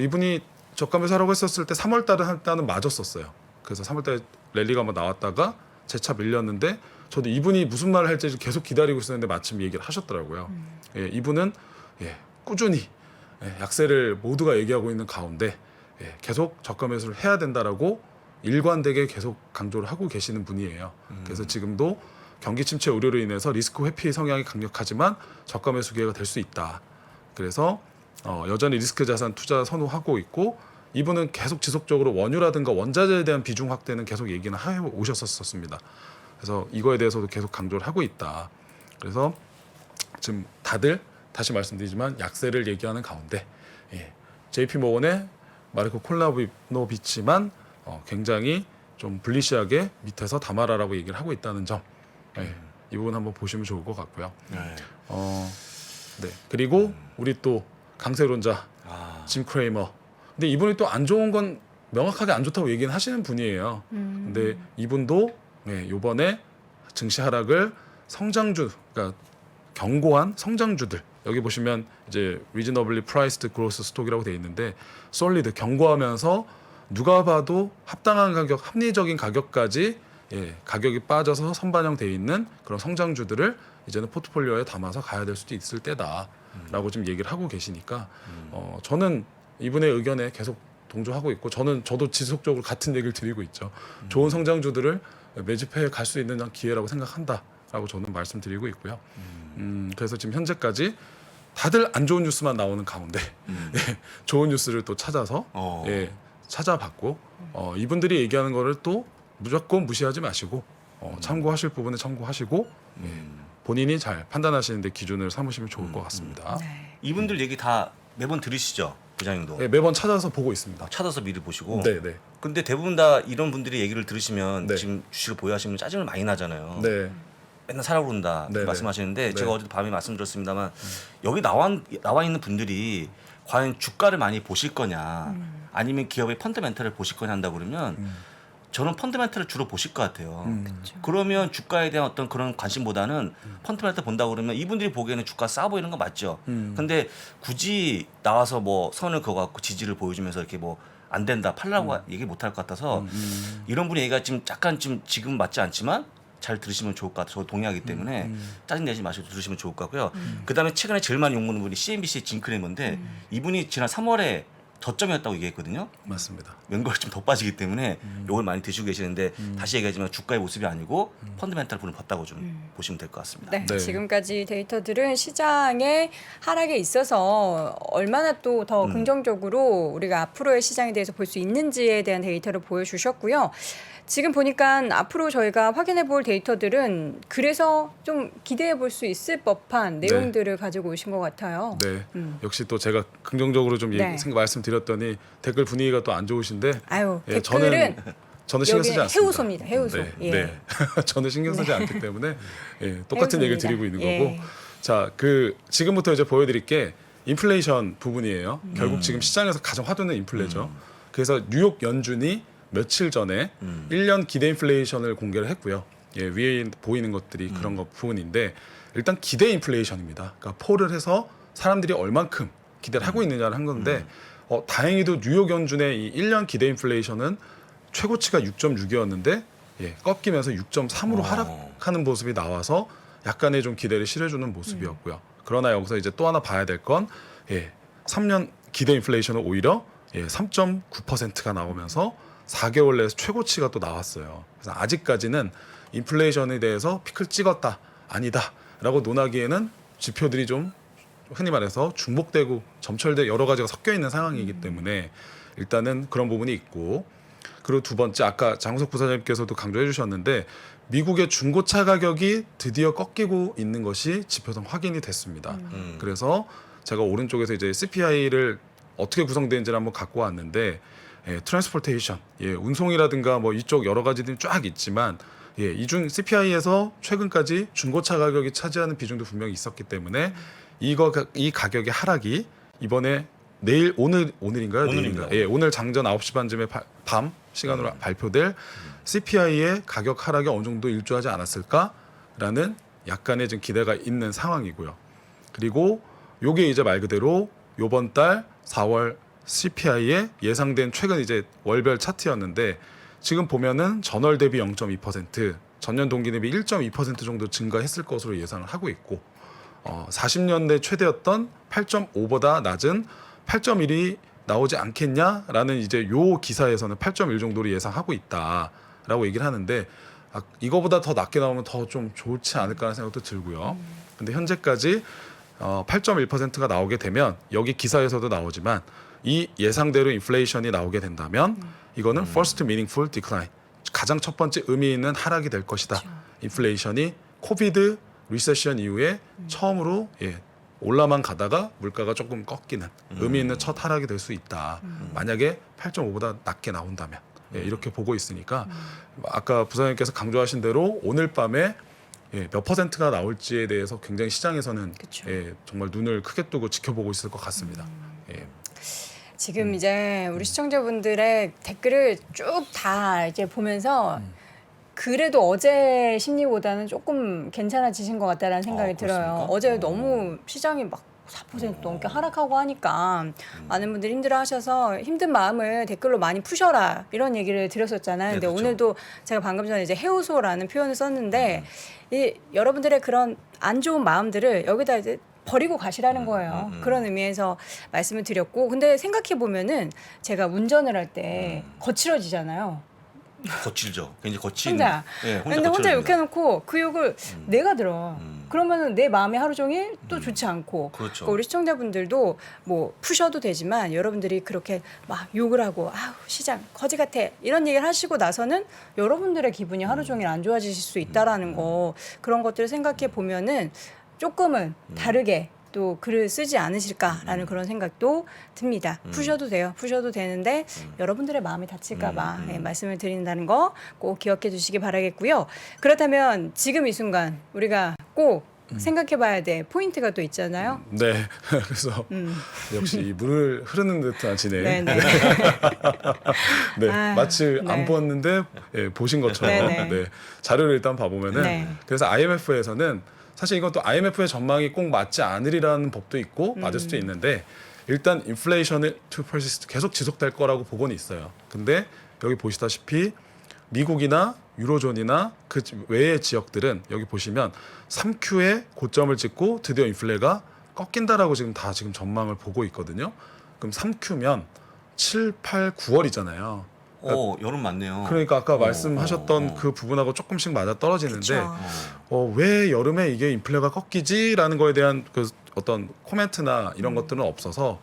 이분이 저가 매수하라고 했었을 때 3월달은 한때는 맞았었어요. 그래서 3월달에 랠리가 한번 나왔다가 재차 밀렸는데 저도 이분이 무슨 말을 할지 계속 기다리고 있었는데 마침 얘기를 하셨더라고요. 예, 이분은 예, 꾸준히 약세를 모두가 얘기하고 있는 가운데 계속 저가 매수를 해야 된다라고 일관되게 계속 강조를 하고 계시는 분이에요. 그래서 지금도 경기 침체 우려로 인해서 리스크 회피 성향이 강력하지만 저가 매수 기회가 될 수 있다. 그래서 여전히 리스크 자산 투자 선호하고 있고 이분은 계속 지속적으로 원유라든가 원자재에 대한 비중 확대는 계속 얘기는 해 오셨었습니다. 그래서 이거에 대해서도 계속 강조를 하고 있다. 그래서 지금 다들 다시 말씀드리지만 약세를 얘기하는 가운데 JP 모건의 마르코 콜라노비치만 굉장히 좀 불리시하게 밑에서 담아라라고 얘기를 하고 있다는 점, 이 부분 한번 보시면 좋을 것 같고요. 네. 그리고 우리 또 강세론자 짐 크레이머. 근데 이분이 또 안 좋은 건 명확하게 안 좋다고 얘기는 하시는 분이에요. 근데 이분도 이번에 증시 하락을 성장주, 그러니까 견고한 성장주들. 여기 보시면 이제 reasonably priced growth stock이라고 돼 있는데 solid 견고하면서 누가 봐도 합당한 가격, 합리적인 가격까지 가격이 빠져서 선반영돼 있는 그런 성장주들을 이제는 포트폴리오에 담아서 가야 될 수도 있을 때다라고 좀 얘기를 하고 계시니까 저는 이분의 의견에 계속 동조하고 있고 저도 지속적으로 같은 얘기를 드리고 있죠. 좋은 성장주들을 매집해 갈 수 있는 기회라고 생각한다라고 저는 말씀드리고 있고요. 그래서 지금 현재까지 다들 안 좋은 뉴스만 나오는 가운데 좋은 뉴스를 또 찾아서 찾아봤고 이분들이 얘기하는 거를 또 무조건 무시하지 마시고 참고하실 부분은 참고하시고 본인이 잘 판단하시는데 기준을 삼으시면 좋을 것 같습니다. 네. 이분들 얘기 다 매번 들으시죠, 부장님도. 네, 매번 찾아서 보고 있습니다. 찾아서 미리 보시고. 네, 네, 근데 대부분 다 이런 분들이 얘기를 들으시면 네. 지금 주식을 보유하시면 짜증을 많이 나잖아요. 네, 맨날 사라고 그런다 네, 네. 말씀하시는데 네. 제가 어제도 밤에 말씀드렸습니다만 여기 나와 있는 분들이 과연 주가를 많이 보실 거냐 아니면 기업의 펀더멘털을 보실 거냐 한다 그러면 저는 펀더멘털을 주로 보실 것 같아요. 그러면 주가에 대한 어떤 그런 관심보다는 펀더멘털 본다 그러면 이분들이 보기에는 주가 싸 보이는 거 맞죠. 근데 굳이 나와서 뭐 선을 그어갖고 지지를 보여주면서 이렇게 뭐 안 된다 팔라고 얘기 못 할 것 같아서 이런 분이 얘기가 지금 약간 지금 맞지 않지만 잘 들으시면 좋을 것 같아요. 저 동의하기 때문에 짜증내지 마시고 들으시면 좋을 것 같고요. 그다음에 최근에 제일 많이 욕먹는 분이 CNBC 징크레머인데 이분이 지난 3월에 저점이었다고 얘기했거든요. 맞습니다. 연거리 좀 더 빠지기 때문에 욕을 많이 드시고 계시는데 다시 얘기하지만 주가의 모습이 아니고 펀더멘탈 분을 봤다고 좀 보시면 될 것 같습니다. 네, 네. 지금까지 데이터들은 시장의 하락에 있어서 얼마나 또 더 긍정적으로 우리가 앞으로의 시장에 대해서 볼 수 있는지에 대한 데이터를 보여주셨고요. 지금 보니까 앞으로 저희가 확인해 볼 데이터들은 그래서 좀 기대해 볼 수 있을 법한 내용들을 가지고 오신 것 같아요. 네, 역시 또 제가 긍정적으로 좀 네. 말씀드렸더니 댓글 분위기가 또 안 좋으신데 아유, 예, 댓글은 저는 신경 쓰지 여기는 않습니다. 해우소입니다. 해우소. 네, 예. 네. 저는 신경 쓰지 않기 때문에 똑같은 얘기를 해우소입니다. 드리고 있는 예. 거고. 자, 지금부터 이제 보여드릴 게 인플레이션 부분이에요. 결국 지금 시장에서 가장 화두는 인플레죠. 그래서 뉴욕 연준이 며칠 전에 1년 기대 인플레이션을 공개를 했고요. 예, 위에 보이는 것들이 그런 것 부분인데 일단 기대 인플레이션입니다. 그러니까 폴을 해서 사람들이 얼만큼 기대를 하고 있느냐를 한 건데 다행히도 뉴욕 연준의 이 1년 기대 인플레이션은 최고치가 6.6이었는데 꺾이면서 6.3으로 하락하는 모습이 나와서 약간의 좀 기대를 실어주는 모습이었고요. 그러나 여기서 이제 또 하나 봐야 될 건 3년 기대 인플레이션은 오히려 3.9%가 나오면서 4개월 내에서 최고치가 또 나왔어요. 그래서 아직까지는 인플레이션에 대해서 피크를 찍었다, 아니다라고 논하기에는 지표들이 좀 흔히 말해서 중복되고 점철돼 여러 가지가 섞여 있는 상황이기 때문에 일단은 그런 부분이 있고, 그리고 두 번째 아까 장우석 부사장님께서도 강조해 주셨는데 미국의 중고차 가격이 드디어 꺾이고 있는 것이 지표상 확인이 됐습니다. 그래서 제가 오른쪽에서 이제 CPI를 어떻게 구성되는지를 한번 갖고 왔는데 트랜스포테이션, 운송이라든가 뭐 이쪽 여러 가지들이 쫙 있지만 이중 CPI에서 최근까지 중고차 가격이 차지하는 비중도 분명히 있었기 때문에 이 가격의 하락이 이번에 오늘인가요? 오늘입니다. 내일인가요? 오늘 장전 9시 반쯤에 밤 시간으로 발표될 CPI의 가격 하락이 어느 정도 일조하지 않았을까라는 약간의 좀 기대가 있는 상황이고요. 그리고 요게 이제 말 그대로 요번 달 4월 CPI의 예상된 최근 이제 월별 차트였는데 지금 보면은 전월 대비 0.2%, 전년 동기 대비 1.2% 정도 증가했을 것으로 예상을 하고 있고 40년대 최대였던 8.5보다 낮은 8.1이 나오지 않겠냐라는 이제 요 기사에서는 8.1 정도로 예상하고 있다라고 얘기를 하는데 이거보다 더 낮게 나오면 더 좀 좋지 않을까라는 생각도 들고요. 근데 현재까지 8.1%가 나오게 되면 여기 기사에서도 나오지만 이 예상대로 인플레이션이 나오게 된다면 이거는 first meaningful decline, 가장 첫 번째 의미 있는 하락이 될 것이다. 인플레이션이 코비드 리세션 이후에 처음으로 올라만 가다가 물가가 조금 꺾이는 의미 있는 첫 하락이 될 수 있다. 만약에 8.5보다 낮게 나온다면 이렇게 보고 있으니까 아까 부사장님께서 강조하신 대로 오늘 밤에 몇 퍼센트가 나올지에 대해서 굉장히 시장에서는 정말 눈을 크게 뜨고 지켜보고 있을 것 같습니다. 지금 이제 우리 시청자분들의 댓글을 쭉 다 이제 보면서 그래도 어제 심리보다는 조금 괜찮아지신 것 같다라는 생각이 들어요. 어제 너무 시장이 막 4% 넘게 하락하고 하니까 많은 분들이 힘들어하셔서 힘든 마음을 댓글로 많이 푸셔라 이런 얘기를 드렸었잖아요. 근데 그렇죠. 오늘도 제가 방금 전에 이제 해우소라는 표현을 썼는데 이 여러분들의 그런 안 좋은 마음들을 여기다 이제 버리고 가시라는 거예요. 그런 의미에서 말씀을 드렸고, 근데 생각해 보면은 제가 운전을 할 때 거칠어지잖아요. 거칠죠. 굉장히 거친. 혼자. 근데 혼자 욕해놓고 그 욕을 내가 들어. 그러면은 내 마음이 하루 종일 또 좋지 않고 그렇죠. 그러니까 우리 시청자분들도 뭐 푸셔도 되지만 여러분들이 그렇게 막 욕을 하고 아우 시장 거지 같아 이런 얘기를 하시고 나서는 여러분들의 기분이 하루 종일 안 좋아지실 수 있다라는 거 그런 것들을 생각해 보면은 조금은 다르게 또 글을 쓰지 않으실까라는 그런 생각도 듭니다. 푸셔도 돼요. 푸셔도 되는데 여러분들의 마음이 다칠까 봐 예, 말씀을 드린다는 거 꼭 기억해 주시기 바라겠고요. 그렇다면 지금 이 순간 우리가 꼭 생각해 봐야 될 포인트가 또 있잖아요. 네. 그래서 역시 이 물을 흐르는 듯한 진행. 네네. 네, 아, 마치 네. 안 보았는데 예, 보신 것처럼 네네. 네, 자료를 일단 봐보면은 네. 그래서 IMF에서는 사실 이건 또 IMF의 전망이 꼭 맞지 않으리라는 법도 있고 맞을 수도 있는데 일단 인플레이션이 to persist 계속 지속될 거라고 보고는 있어요. 근데 여기 보시다시피 미국이나 유로존이나 그 외의 지역들은 여기 보시면 3Q에 고점을 찍고 드디어 인플레가 꺾인다라고 지금 전망을 보고 있거든요. 그럼 3Q면 7, 8, 9월이잖아요. 여름 맞네요. 그러니까 아까 말씀하셨던 그 부분하고 조금씩 맞아 떨어지는데 그쵸. 왜 여름에 이게 인플레가 꺾이지라는 거에 대한 그 어떤 코멘트나 이런 것들은 없어서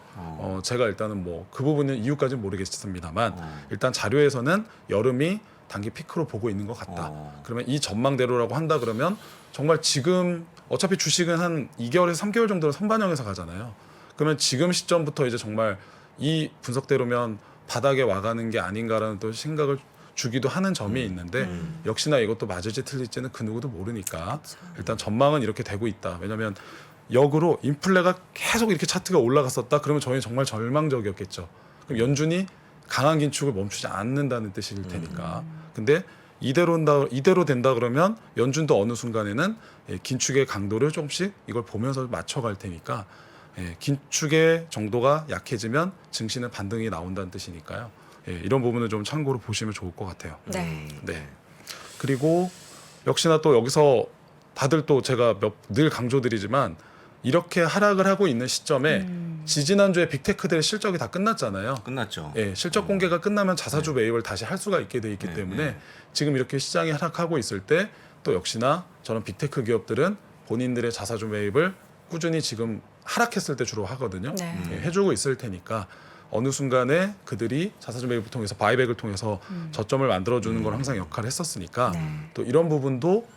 제가 일단은 뭐 그 부분은 이유까지는 모르겠습니다만 일단 자료에서는 여름이 단기 피크로 보고 있는 것 같다. 그러면 이 전망대로라고 한다 그러면 정말 지금 어차피 주식은 한 2개월에서 3개월 정도로 선반영해서 가잖아요. 그러면 지금 시점부터 이제 정말 이 분석대로면 바닥에 와가는 게 아닌가라는 또 생각을 주기도 하는 점이 있는데 역시나 이것도 맞을지 틀릴지는 그 누구도 모르니까 일단 전망은 이렇게 되고 있다. 왜냐하면 역으로 인플레가 계속 이렇게 차트가 올라갔었다. 그러면 저희는 정말 절망적이었겠죠. 그럼 연준이 강한 긴축을 멈추지 않는다는 뜻일 테니까. 근데 이대로 된다 그러면 연준도 어느 순간에는 긴축의 강도를 조금씩 이걸 보면서 맞춰갈 테니까 긴축의 정도가 약해지면 증시는 반등이 나온다는 뜻이니까요. 이런 부분을 좀 참고로 보시면 좋을 것 같아요. 네. 네. 그리고 역시나 또 여기서 다들 또 제가 늘 강조드리지만 이렇게 하락을 하고 있는 시점에 지지난주에 빅테크들의 실적이 다 끝났잖아요. 끝났죠. 실적 공개가 끝나면 자사주 매입을 다시 할 수가 있게 돼 있기 때문에 지금 이렇게 시장이 하락하고 있을 때 또 역시나 저런 빅테크 기업들은 본인들의 자사주 매입을 꾸준히 지금 하락했을 때 주로 하거든요. 네. 해주고 있을 테니까 어느 순간에 그들이 자사주 매입을 통해서 바이백을 통해서 저점을 만들어주는 걸 항상 역할을 했었으니까 네. 또 이런 부분도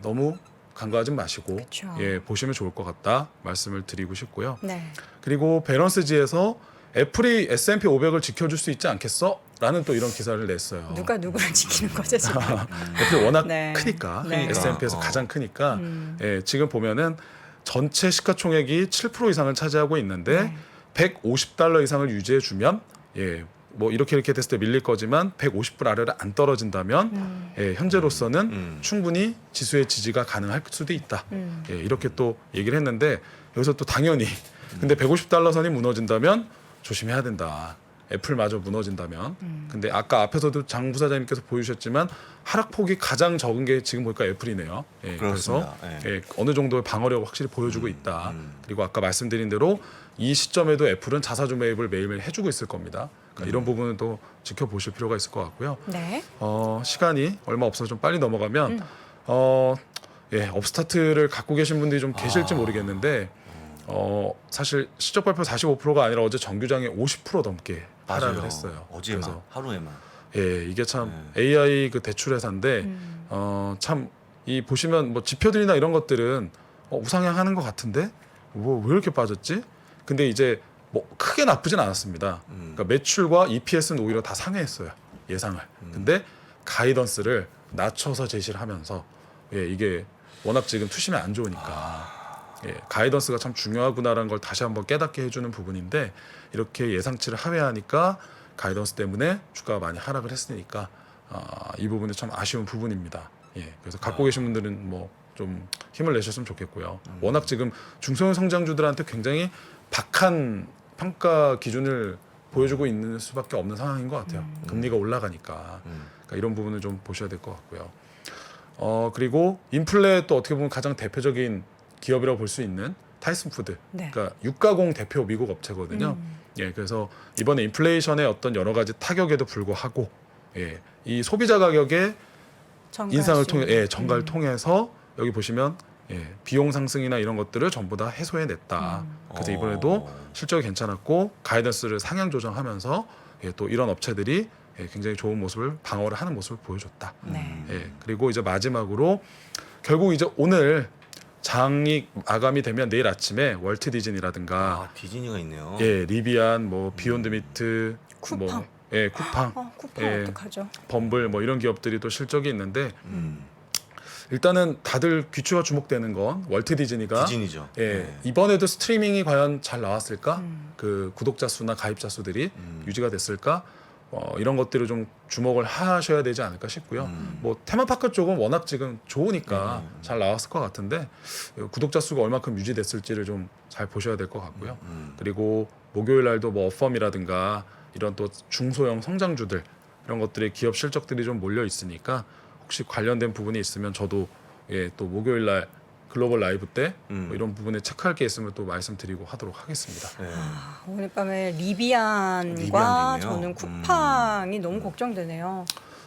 너무 간과하지 마시고 그쵸. 보시면 좋을 것 같다 말씀을 드리고 싶고요. 네. 그리고 밸런스지에서 애플이 S&P 500을 지켜줄 수 있지 않겠어? 라는 또 이런 기사를 냈어요. 누가 누구를 지키는 거죠 지금? 애플이 워낙 네. 크니까 네. S&P에서 가장 크니까 지금 보면은 전체 시가총액이 7% 이상을 차지하고 있는데 네. $150 이상을 유지해 주면 뭐 이렇게 됐을 때 밀릴 거지만 150불 아래로 안 떨어진다면 현재로서는 충분히 지수의 지지가 가능할 수도 있다. 이렇게 또 얘기를 했는데 여기서 또 당연히 근데 $150 선이 무너진다면 조심해야 된다. 애플마저 무너진다면. 근데 아까 앞에서도 장 부사장님께서 보여주셨지만 하락폭이 가장 적은 게 지금 보니까 애플이네요. 그래서 그렇습니다. 어느 정도의 방어력을 확실히 보여주고 있다. 그리고 아까 말씀드린 대로 이 시점에도 애플은 자사주 매입을 매일매일 해주고 있을 겁니다. 그러니까 이런 부분은 또 지켜보실 필요가 있을 것 같고요. 네. 시간이 얼마 없어서 좀 빨리 넘어가면 업스타트를 갖고 계신 분들이 좀 계실지 모르겠는데 사실 실적 발표 45%가 아니라 어제 정규장에 50% 넘게 하락을 맞아요. 했어요. 어제만 그래서 하루에만. 이게 참 AI 그 대출 회사인데 참 이 보시면 뭐 지표들이나 이런 것들은 우상향하는 것 같은데 뭐 왜 이렇게 빠졌지? 근데 이제 뭐 크게 나쁘진 않았습니다. 그러니까 매출과 EPS는 오히려 다 상회했어요. 예상을. 근데 가이던스를 낮춰서 제시를 하면서 이게 워낙 지금 투심이 안 좋으니까 가이던스가 참 중요하구나라는 걸 다시 한번 깨닫게 해주는 부분인데 이렇게 예상치를 하회하니까 가이던스 때문에 주가가 많이 하락을 했으니까 이 부분이 참 아쉬운 부분입니다. 그래서 갖고 계신 분들은 뭐 좀 힘을 내셨으면 좋겠고요. 워낙 지금 중소형 성장주들한테 굉장히 박한 평가 기준을 보여주고 있는 수밖에 없는 상황인 것 같아요. 금리가 올라가니까. 그러니까 이런 부분을 좀 보셔야 될 것 같고요. 그리고 인플레 또 어떻게 보면 가장 대표적인 기업이라고 볼 수 있는 타이슨 푸드. 네. 그러니까 육가공 대표 미국 업체거든요. 그래서 이번에 인플레이션의 어떤 여러 가지 타격에도 불구하고 이 소비자 가격의 인상을 통해 전가를 통해서 여기 보시면 비용 상승이나 이런 것들을 전부 다 해소해냈다. 그래서 이번에도 실적이 괜찮았고 가이던스를 상향 조정하면서 또 이런 업체들이 굉장히 좋은 모습을 방어를 하는 모습을 보여줬다. 네. 그리고 이제 마지막으로 결국 이제 오늘 장이 마감이 되면 내일 아침에 월트 디즈니라든가 아, 디즈니가 있네요. 리비안, 뭐 비욘드 미트, 쿠팡. 뭐 쿠팡, 쿠팡 어떡하죠? 범블 뭐 이런 기업들이 또 실적이 있는데 일단은 다들 귀추가 주목되는 건 월트 디즈니가 디즈니죠. 이번에도 스트리밍이 과연 잘 나왔을까? 그 구독자 수나 가입자 수들이 유지가 됐을까? 이런 것들을 좀 주목을 하셔야 되지 않을까 싶고요. 뭐 테마파크 쪽은 워낙 지금 좋으니까 잘 나왔을 것 같은데 구독자 수가 얼마큼 유지됐을지를 좀 잘 보셔야 될 것 같고요. 그리고 목요일 날도 뭐 어펌이라든가 이런 또 중소형 성장주들 이런 것들의 기업 실적들이 좀 몰려 있으니까 혹시 관련된 부분이 있으면 저도 또 목요일 날 글로벌 라이브 때 뭐 이런 부분에 체크할 게 있으면 또 말씀드리고 하도록 하겠습니다. 오늘 밤에 리비안과 리비안도 있네요. 저는 쿠팡이 너무 걱정되네요.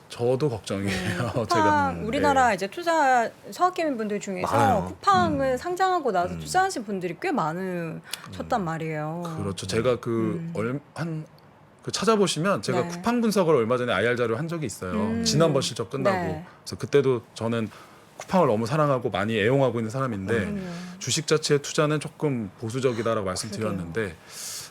저도 걱정이에요. 쿠팡 제가 우리나라 이제 투자 서학개미 분들 중에서 많아요. 쿠팡을 상장하고 나서 투자하신 분들이 꽤 많으셨단 말이에요. 그렇죠. 제가 그 찾아보시면 제가 네. 쿠팡 분석을 얼마 전에 IR 자료 한 적이 있어요. 지난번 실적 끝나고. 네. 그래서 그때도 저는 쿠팡을 너무 사랑하고 많이 애용하고 있는 사람인데 주식 자체의 투자는 조금 보수적이다라고 말씀드렸는데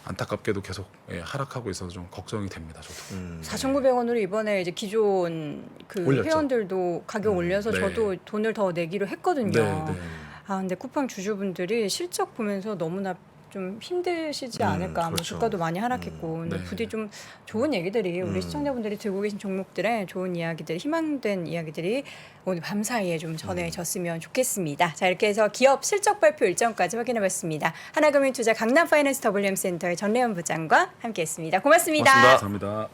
안타깝게도 계속 하락하고 있어서 좀 걱정이 됩니다. 저도. 4,900원으로 이번에 이제 기존 그 올렸죠. 회원들도 가격 올려서 네. 저도 돈을 더 내기로 했거든요. 네. 근데 쿠팡 주주분들이 실적 보면서 너무나 좀 힘드시지 않을까. 뭐 그렇죠. 주가도 많이 하락했고. 근데 네. 부디 좀 좋은 얘기들이 우리 시청자분들이 들고 계신 종목들의 좋은 이야기들, 희망된 이야기들이 오늘 밤 사이에 좀 전해졌으면 좋겠습니다. 자, 이렇게 해서 기업 실적 발표 일정까지 확인해봤습니다. 하나금융투자 강남파이낸스 WM센터의 전래연 부장과 함께했습니다. 고맙습니다. 감사합니다.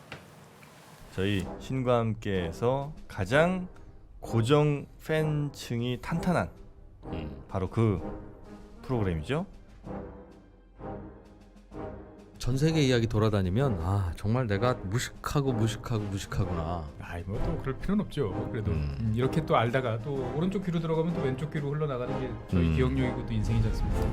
저희 신과 함께해서 가장 고정 팬층이 탄탄한 바로 그 프로그램이죠. 전 세계 이야기 돌아다니면 정말 내가 무식하구나. 아이 뭐 또 그럴 필요는 없죠. 그래도 이렇게 또 알다가 또 오른쪽 귀로 들어가면 또 왼쪽 귀로 흘러나가는 게 저희 기억력이고 또 인생이지 않습니까?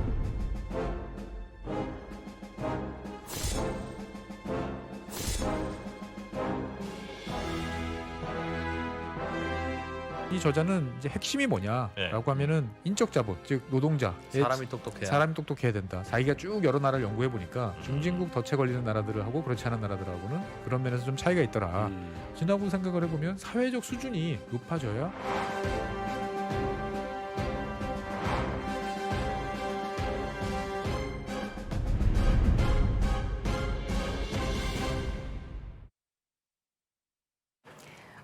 이 저자는 이제 핵심이 뭐냐라고 하면은 인적 자본, 즉 노동자, 사람이 똑똑해야. 사람이 똑똑해야 된다. 자기가 쭉 여러 나라를 연구해 보니까 중진국 덫에 걸리는 나라들을 하고 그렇지 않은 나라들하고는 그런 면에서 좀 차이가 있더라. 지나고 생각을 해보면 사회적 수준이 높아져야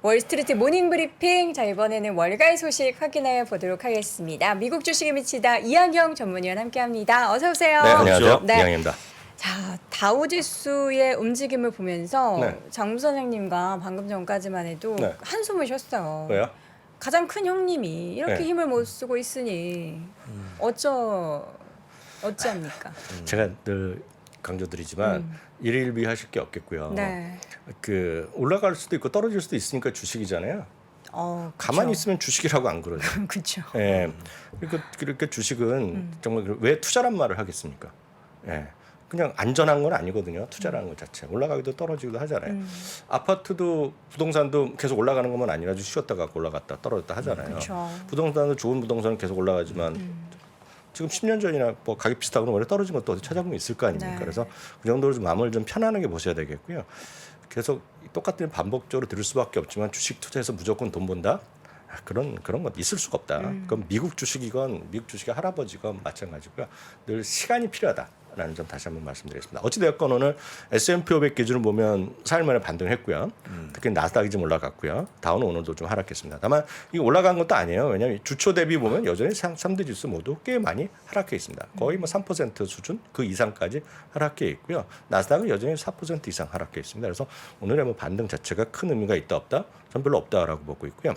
월스트리트 모닝 브리핑. 자, 이번에는 월가의 소식 확인해 보도록 하겠습니다. 미국 주식에 미치다 이한경 전문위원 함께합니다. 어서 오세요. 네, 안녕하세요. 네. 이양입니다. 자, 다우지수의 움직임을 보면서 네. 장무 선생님과 방금 전까지만 해도 네. 한숨을 쉬었어요. 왜요? 가장 큰 형님이 이렇게 네. 힘을 못 쓰고 있으니 어찌합니까? 제가 늘 강조드리지만 일일비 하실 게 없겠고요. 네. 그 올라갈 수도 있고 떨어질 수도 있으니까 주식이잖아요. 가만히 있으면 주식이라고 안 그러죠. 그렇죠. 예. 그러니까 주식은 정말 왜 투자란 말을 하겠습니까? 예. 그냥 안전한 건 아니거든요. 투자라는 것 자체. 올라가기도 떨어지기도 하잖아요. 아파트도 부동산도 계속 올라가는 것만 아니라 쉬었다가 올라갔다 떨어졌다 하잖아요. 그렇죠. 부동산도 좋은 부동산은 계속 올라가지만 지금 10년 전이나 뭐 가격 비슷하고 원래 떨어진 것도 어디 찾아보면 있을 거 아닙니까? 네. 그래서 그 정도로 좀 마음을 좀 편안하게 보셔야 되겠고요. 계속 똑같은 반복적으로 들을 수밖에 없지만 주식 투자해서 무조건 돈 번다? 그런 건 있을 수가 없다. 그럼 미국 주식이건 미국 주식의 할아버지건 마찬가지고요. 늘 시간이 필요하다라는 점 다시 한번 말씀드리겠습니다. 어찌되었건 오늘 S&P 500 기준을 보면 4일 만에 반등을 했고요. 특히 나스닥이 좀 올라갔고요. 다우는 오늘도 좀 하락했습니다. 다만 이 올라간 것도 아니에요. 왜냐하면 주초 대비 보면 여전히 3대 지수 모두 꽤 많이 하락해 있습니다. 거의 뭐 3% 수준 그 이상까지 하락해 있고요. 나스닥은 여전히 4% 이상 하락해 있습니다. 그래서 오늘의 뭐 반등 자체가 큰 의미가 있다 없다? 전 별로 없다라고 보고 있고요.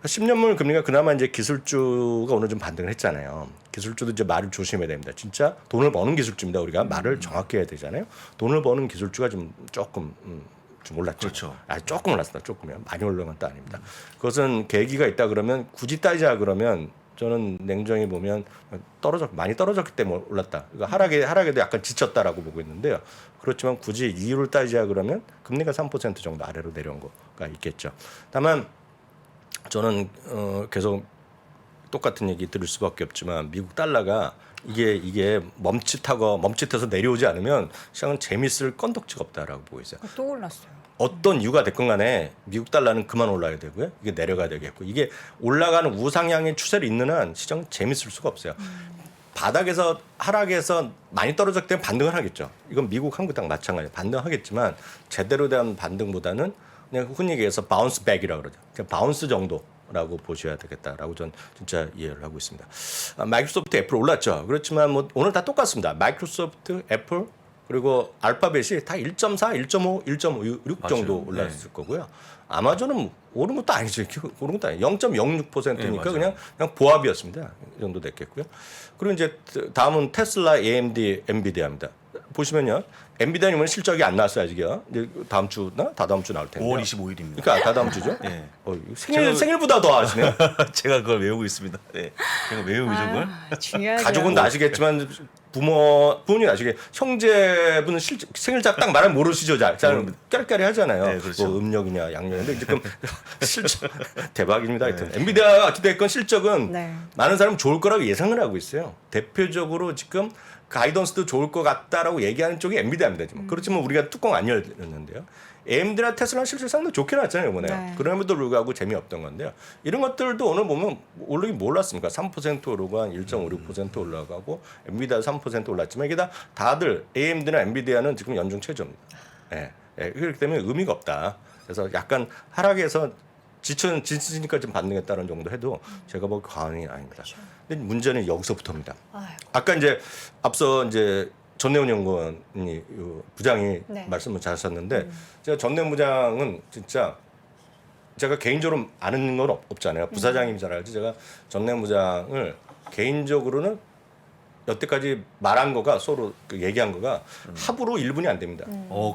10년물 금리가 그나마 이제 기술주가 오늘 좀 반등을 했잖아요. 기술주도 이제 말을 조심해야 됩니다. 진짜 돈을 버는 기술주입니다. 우리가 말을 정확히 해야 되잖아요. 돈을 버는 기술주가 좀 조금 좀 올랐죠. 그렇죠. 조금 올랐습니다. 조금이요. 많이 올라간 것도 아닙니다. 그것은 계기가 있다 그러면 굳이 따지자 그러면 저는 냉정히 보면 많이 떨어졌기 때문에 올랐다. 그러니까 하락에도 약간 지쳤다라고 보고 있는데요. 그렇지만 굳이 이유를 따지자 그러면 금리가 3% 정도 아래로 내려온 거가 있겠죠. 다만 저는 계속 똑같은 얘기 들을 수밖에 없지만 미국 달러가 이게 멈칫해서 내려오지 않으면 시장은 재밌을 건덕지가 없다라고 보고 있어요. 또 올랐어요. 어떤 이유가 됐건 간에 미국 달러는 그만 올라야 되고요. 이게 내려가야 되겠고 이게 올라가는 우상향의 추세를 잇는 한 시장은 재밌을 수가 없어요. 바닥에서 하락해서 많이 떨어졌기 때문에 반등을 하겠죠. 이건 미국, 한국 딱 마찬가지예요. 반등하겠지만 제대로 된 반등보다는 그냥 흔히 얘기해서 바운스 백이라고 그러죠. 그냥 바운스 정도라고 보셔야 되겠다라고 저는 진짜 이해를 하고 있습니다. 마이크로소프트, 애플 올랐죠. 그렇지만 뭐 오늘 다 똑같습니다. 마이크로소프트, 애플 그리고 알파벳이 다 1.4, 1.5, 1.6 정도 올랐을 거고요. 아마존은 오른 것도 아니죠. 오른 것도 아니에요. 0.06%니까 그냥 보합이었습니다. 이 정도 됐겠고요. 그리고 이제 다음은 테슬라, AMD, 엔비디아입니다. 보시면요. 엔비디아님은 실적이 안 나왔어요 아직요. 이제 다음 주나 다다음 주 나올 텐데. 5월 25일입니다. 그러니까 다다음 주죠. 네. 생일보다 더 아시네요. 제가 그걸 외우고 있습니다. 네. 제가 외우고 이걸 중요하죠. 가족은 아시겠지만 부모님 아시게 형제분은 생일자 딱 말하면 모르시죠. 잘 깔깔이 하잖아요. 네, 그렇죠. 뭐 음력이냐 양력인데 지금 실적 대박입니다. 하여튼 엔비디아가 어찌됐건 실적은 네. 많은 사람 좋을 거라고 예상을 하고 있어요. 대표적으로 지금 가이던스도 좋을 것 같다라고 얘기하는 쪽이 엔비디아입니다. 지금. 그렇지만 우리가 뚜껑 안 열렸는데요. AMD나 테슬라는 실질 상당히 좋게 나왔잖아요 이번에. 네. 그럼에도 불구하고 재미없던 건데요. 이런 것들도 오늘 보면 오르긴 뭐 올랐습니까? 3% 오르고 한 1.56% 올라가고 엔비디아 3% 올랐지만 이게 다들 AMD나 엔비디아는 지금 연중 최저입니다. 그렇기 때문에 의미가 없다. 그래서 약간 하락해서 지치니까 좀 반등했다는 정도 해도 제가 보기 과언이 아닙니다. 근데 문제는 여기서부터입니다. 아까 이제 앞서 이제 전내훈 연구원이 부장이 네. 말씀을 잘하셨는데 제가 전내훈 부장은 진짜 제가 개인적으로 아는 건 없잖아요. 부사장님이 잘 알지. 제가 전내훈 부장을 개인적으로는 여태까지 말한 거가 서로 얘기한 거가 합으로 1분이 안 됩니다.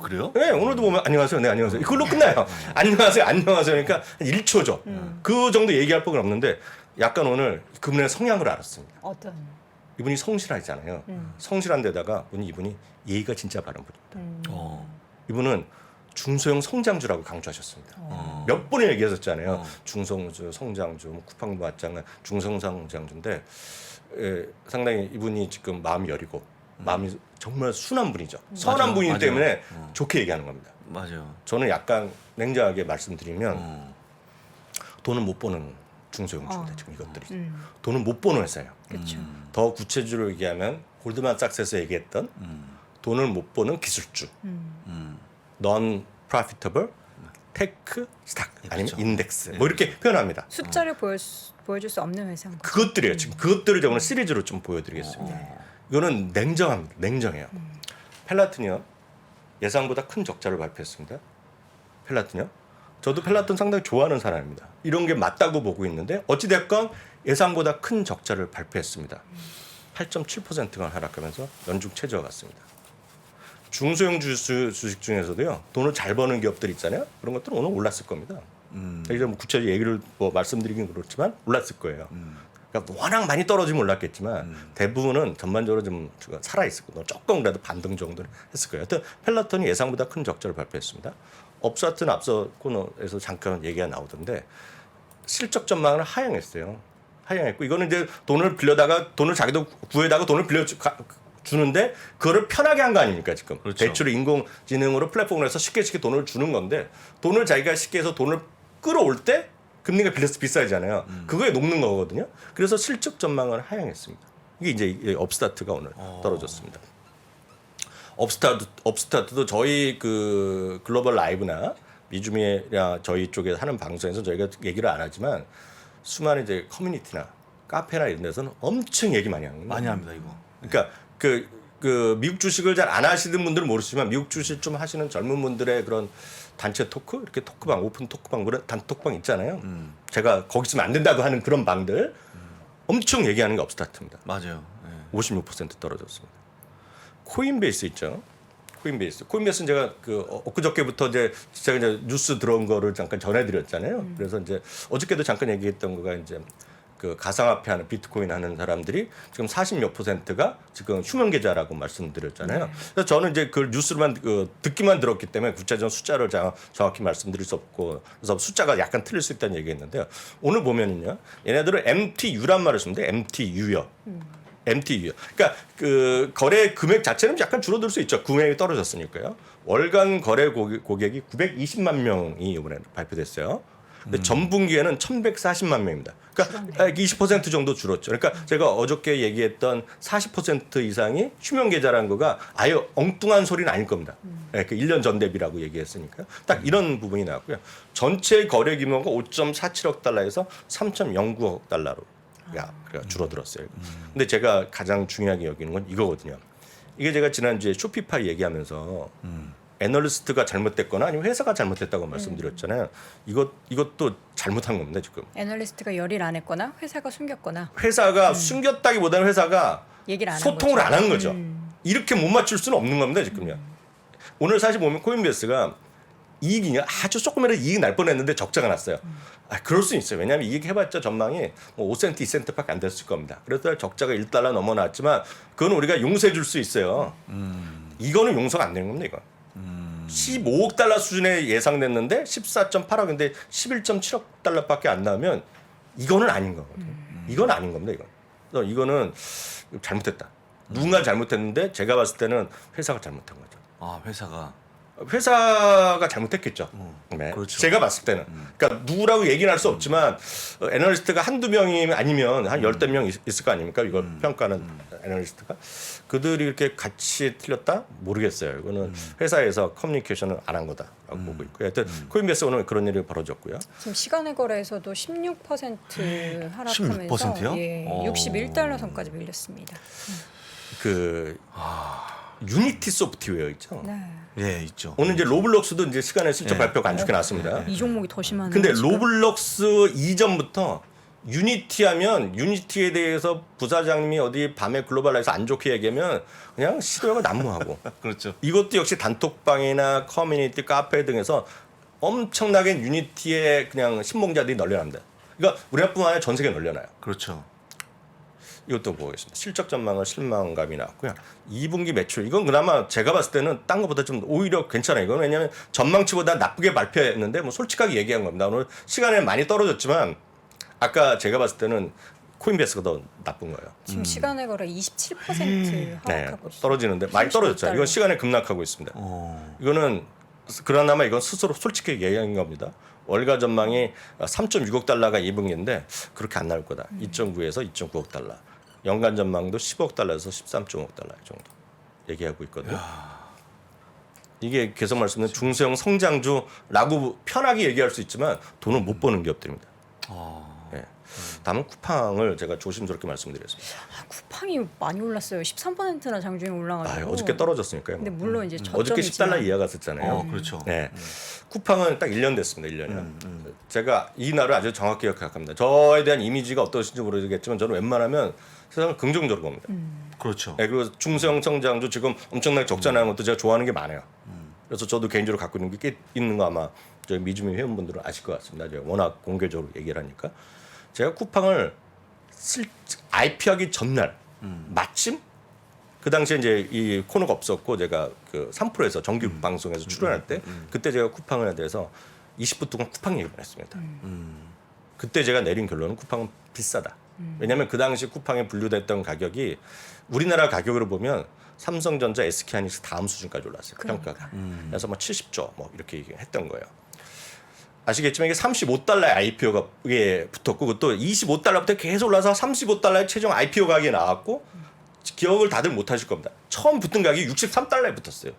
그래요? 네, 오늘도 보면 안녕하세요. 네, 안녕하세요. 이걸로 끝나요. 안녕하세요. 안녕하세요. 그러니까 1초죠. 그 정도 얘기할 뻔은 없는데 약간 오늘 그분의 성향을 알았습니다. 어떤? 이분이 성실하잖아요. 성실한 데다가 이분이 예의가 진짜 바른 분입니다. 이분은 중소형 성장주라고 강조하셨습니다. 몇 번을 얘기하셨잖아요. 중성주, 성장주, 뭐 쿠팡도 맞짱은 중성성장주인데 상당히 이분이 지금 마음이 여리고 마음이 정말 순한 분이죠. 선한 분이기 때문에 좋게 얘기하는 겁니다. 맞아요. 저는 약간 냉정하게 말씀드리면 돈을 못 버는 중소형주입니다. 지금 이것들이. 돈을 못 버는 회사예요. 그렇죠. 더 구체적으로 얘기하면 골드만삭스에서 얘기했던 돈을 못 버는 기술주, non profitable 테크 스탁 아니면 그렇죠. 인덱스 뭐 이렇게 표현합니다. 숫자를 보여줄 수 없는 회사인 거죠. 그것들이에요. 지금 그것들을 제가 오늘 시리즈로 좀 보여드리겠습니다. 이거는 냉정합니다. 냉정해요. 펠라튼이요. 예상보다 큰 적자를 발표했습니다. 펠라튼이요. 저도 펠라튼 상당히 좋아하는 사람입니다. 이런 게 맞다고 보고 있는데 어찌됐건 예상보다 큰 적자를 발표했습니다. 8.7%가 하락하면서 연중 최저가 같습니다. 중소형 주식 중에서도요. 돈을 잘 버는 기업들 있잖아요. 그런 것들은 오늘 올랐을 겁니다. 이제 뭐 구체적인 얘기를 뭐 말씀드리긴 그렇지만 올랐을 거예요. 그러니까 워낙 많이 떨어지면 올랐겠지만 대부분은 전반적으로 좀 살아 있을 거고 조금이라도 반등 정도는 했을 거예요. 하여튼 펠라톤이 예상보다 큰 적자를 발표했습니다. 업사트는 앞서 코너에서 잠깐 얘기가 나오던데 실적 전망을 하향했어요. 하향했고 이거는 이제 돈을 빌려다가 돈을 자기도 구해다가 돈을 주는데 그거를 편하게 한 거 아닙니까 지금. 그렇죠. 대출을 인공지능으로 플랫폼을 해서 쉽게 돈을 주는 건데 돈을 자기가 쉽게 해서 돈을 끌어올 때 금리가 비싸지잖아요. 그거에 녹는 거거든요. 그래서 실적 전망을 하향했습니다. 이게 이제 업스타트가 오늘 떨어졌습니다. 업스타트도 저희 그 글로벌 라이브나 미주미나 저희 쪽에 하는 방송에서 저희가 얘기를 안 하지만 수많은 이제 커뮤니티나 카페나 이런 데서는 엄청 얘기 많이 하는 거예요. 많이 합니다 이거. 그러니까 그 미국 주식을 잘 안 하시는 분들은 모르시지만 미국 주식 좀 하시는 젊은 분들의 그런 단체 토크 이렇게 토크방 오픈 토크방 그런 단톡방 있잖아요. 제가 거기 있으면 안 된다고 하는 그런 방들 엄청 얘기하는 게 업스타트입니다. 맞아요. 56% 떨어졌습니다. 코인베이스 있죠. 코인베이스는 제가 엊그저께부터 제가 이제 뉴스 들어온 거를 잠깐 전해드렸잖아요. 그래서 이제 어저께도 잠깐 얘기했던 거가 이제 그 가상화폐 하는 비트코인 하는 사람들이 지금 40몇 %가 지금 휴면 계좌라고 말씀드렸잖아요. 그래서 저는 이제 그 뉴스로만 듣기만 들었기 때문에 구체적인 숫자를 정확히 말씀드릴 수 없고 그래서 숫자가 약간 틀릴 수 있다는 얘기했는데요. 오늘 보면은요, 얘네들은 MTU란 말을 쓰는데 MTU요. MTU요. 그러니까 그 거래 금액 자체는 약간 줄어들 수 있죠. 금액이 떨어졌으니까요. 월간 거래 고객이 920만 명이 이번에 발표됐어요. 근데 전분기에는 1,140만 명입니다. 그러니까 20% 정도 줄었죠. 그러니까 제가 어저께 얘기했던 40% 이상이 휴면 계좌라는 거가 아예 엉뚱한 소리는 아닐 겁니다. 네, 그 1년 전 대비라고 얘기했으니까요. 딱 이런 부분이 나왔고요. 전체 거래 규모가 5.47억 달러에서 3.09억 달러로 줄어들었어요. 근데 제가 가장 중요하게 여기는 건 이거거든요. 이게 제가 지난주에 쇼피파이 얘기하면서 애널리스트가 잘못됐거나 아니면 회사가 잘못됐다고 말씀드렸잖아요. 이것도 잘못한 겁니다, 지금. 애널리스트가 열일 안 했거나 회사가 숨겼거나 회사가 숨겼다기보다는 회사가 얘기를 안 한 소통을 거죠. 안 한 거죠. 이렇게 못 맞출 수는 없는 겁니다, 지금요. 오늘 사실 보면 코인베이스가 이익이 아주 조금이라도 이익이 날 뻔했는데 적자가 났어요. 그럴 수 있어요. 왜냐하면 이익 해봤자 전망이 뭐 5센트, 2센트밖에 안 됐을 겁니다. 그래서 적자가 1달러 넘어 나왔지만 그건 우리가 용서해 줄 수 있어요. 이거는 용서가 안 되는 겁니다. 이거. 15억 달러 수준에 예상됐는데 14.8억인데 11.7억 달러밖에 안 나오면 이거는 아닌 거거든요. 이건 아닌 겁니다. 이건. 그래서 이거는 잘못했다. 누군가 잘못했는데 제가 봤을 때는 회사가 잘못한 거죠. 아, 회사가 잘못했겠죠. 네. 그렇죠. 제가 봤을 때는. 그러니까 누구라고 얘기는 할 수 없지만 애널리스트가 한두 명이 아니면 한 10대 명 있을 거 아닙니까? 이걸 평가하는 애널리스트가. 그들이 이렇게 같이 틀렸다? 모르겠어요. 이거는 회사에서 커뮤니케이션을 안 한 거다라고 보고 있고요. 하여튼 코인베이스 오늘 그런 일이 벌어졌고요. 지금 시간의 거래에서도 16% 하락하면서 16%요? 예, 61달러 선까지 밀렸습니다. 그 유니티 소프트웨어 있죠. 네. 예, 있죠. 오늘 이제 로블록스도 이제 시간에 실적 발표가 안 좋게 나왔습니다. 이 종목이 더 심한. 근데 로블록스 이전부터 유니티 하면 유니티에 대해서 부사장님이 어디 밤에 글로벌라에서 안 좋게 얘기하면 그냥 시도하고 난무하고 그렇죠. 이것도 역시 단톡방이나 커뮤니티 카페 등에서 엄청나게 유니티에 그냥 신봉자들이 널려납니다. 그러니까 우리나라뿐만 아니라 전 세계에 널려나요. 그렇죠. 이것도 보겠습니다. 실적 전망은 실망감이 나왔고요. 2분기 매출 이건 그나마 제가 봤을 때는 딴 것보다 좀 오히려 괜찮아요. 이건 왜냐하면 전망치보다 나쁘게 발표했는데 뭐 솔직하게 얘기한 겁니다. 오늘 시간에 많이 떨어졌지만 아까 제가 봤을 때는 코인베이스가 더 나쁜 거예요. 지금 시간의 거래 27% 네, 하락하고 있어요. 떨어지는데 많이 떨어졌죠. 이건 시간에 급락하고 있습니다. 이거는 그나마 이건 스스로 솔직히 얘기한 겁니다. 월가 전망이 3.6억 달러가 2분기인데 그렇게 안 나올 거다. 2.9에서 2.9억 달러. 연간 전망도 10억 달러에서 13.5억 달러 정도 얘기하고 있거든요. 이게 계속 말씀드린 중소형 성장주라고 편하게 얘기할 수 있지만 돈을 못 버는 기업들입니다. 네. 다음은 쿠팡을 제가 조심스럽게 말씀드리겠습니다. 쿠팡이 많이 올랐어요. 13%나 장중에 올라가지고. 어저께 떨어졌으니까요. 근데 물론 이제 어저께 10달러 10달러 이하 갔었잖아요. 그렇죠. 네. 쿠팡은 딱 1년 됐습니다. 1년이요. 제가 이 날을 아주 정확히 기억합니다. 저에 대한 이미지가 어떠신지 모르겠지만 저는 웬만하면 세상을 긍정적으로 봅니다. 그렇죠. 네, 그리고 중소형 성장주 지금 엄청나게 적자 나는 것도 제가 좋아하는 게 많아요. 그래서 저도 개인적으로 갖고 있는 게 꽤 있는 거 아마 저희 미주미 회원분들은 아실 것 같습니다. 제가 워낙 공개적으로 얘기를 하니까. 제가 쿠팡을 IP하기 전날 마침 그 당시에 이제 이 코너가 없었고 제가 그 3프로에서 정규 방송에서 출연할 때 그때 제가 쿠팡에 대해서 20분 동안 쿠팡 얘기를 했습니다. 그때 제가 내린 결론은 쿠팡은 비싸다. 왜냐하면 그 당시 쿠팡에 분류됐던 가격이 우리나라 가격으로 보면 삼성전자, SK하이닉스 다음 수준까지 올랐어요. 평가가. 그래서 뭐 70조 뭐 이렇게 했던 거예요. 아시겠지만 이게 35달러의 IPO가 붙었고 그것도 25달러부터 계속 올라서 35달러의 최종 IPO 가격이 나왔고 기억을 다들 못 하실 겁니다. 처음 붙은 가격이 63달러에 붙었어요.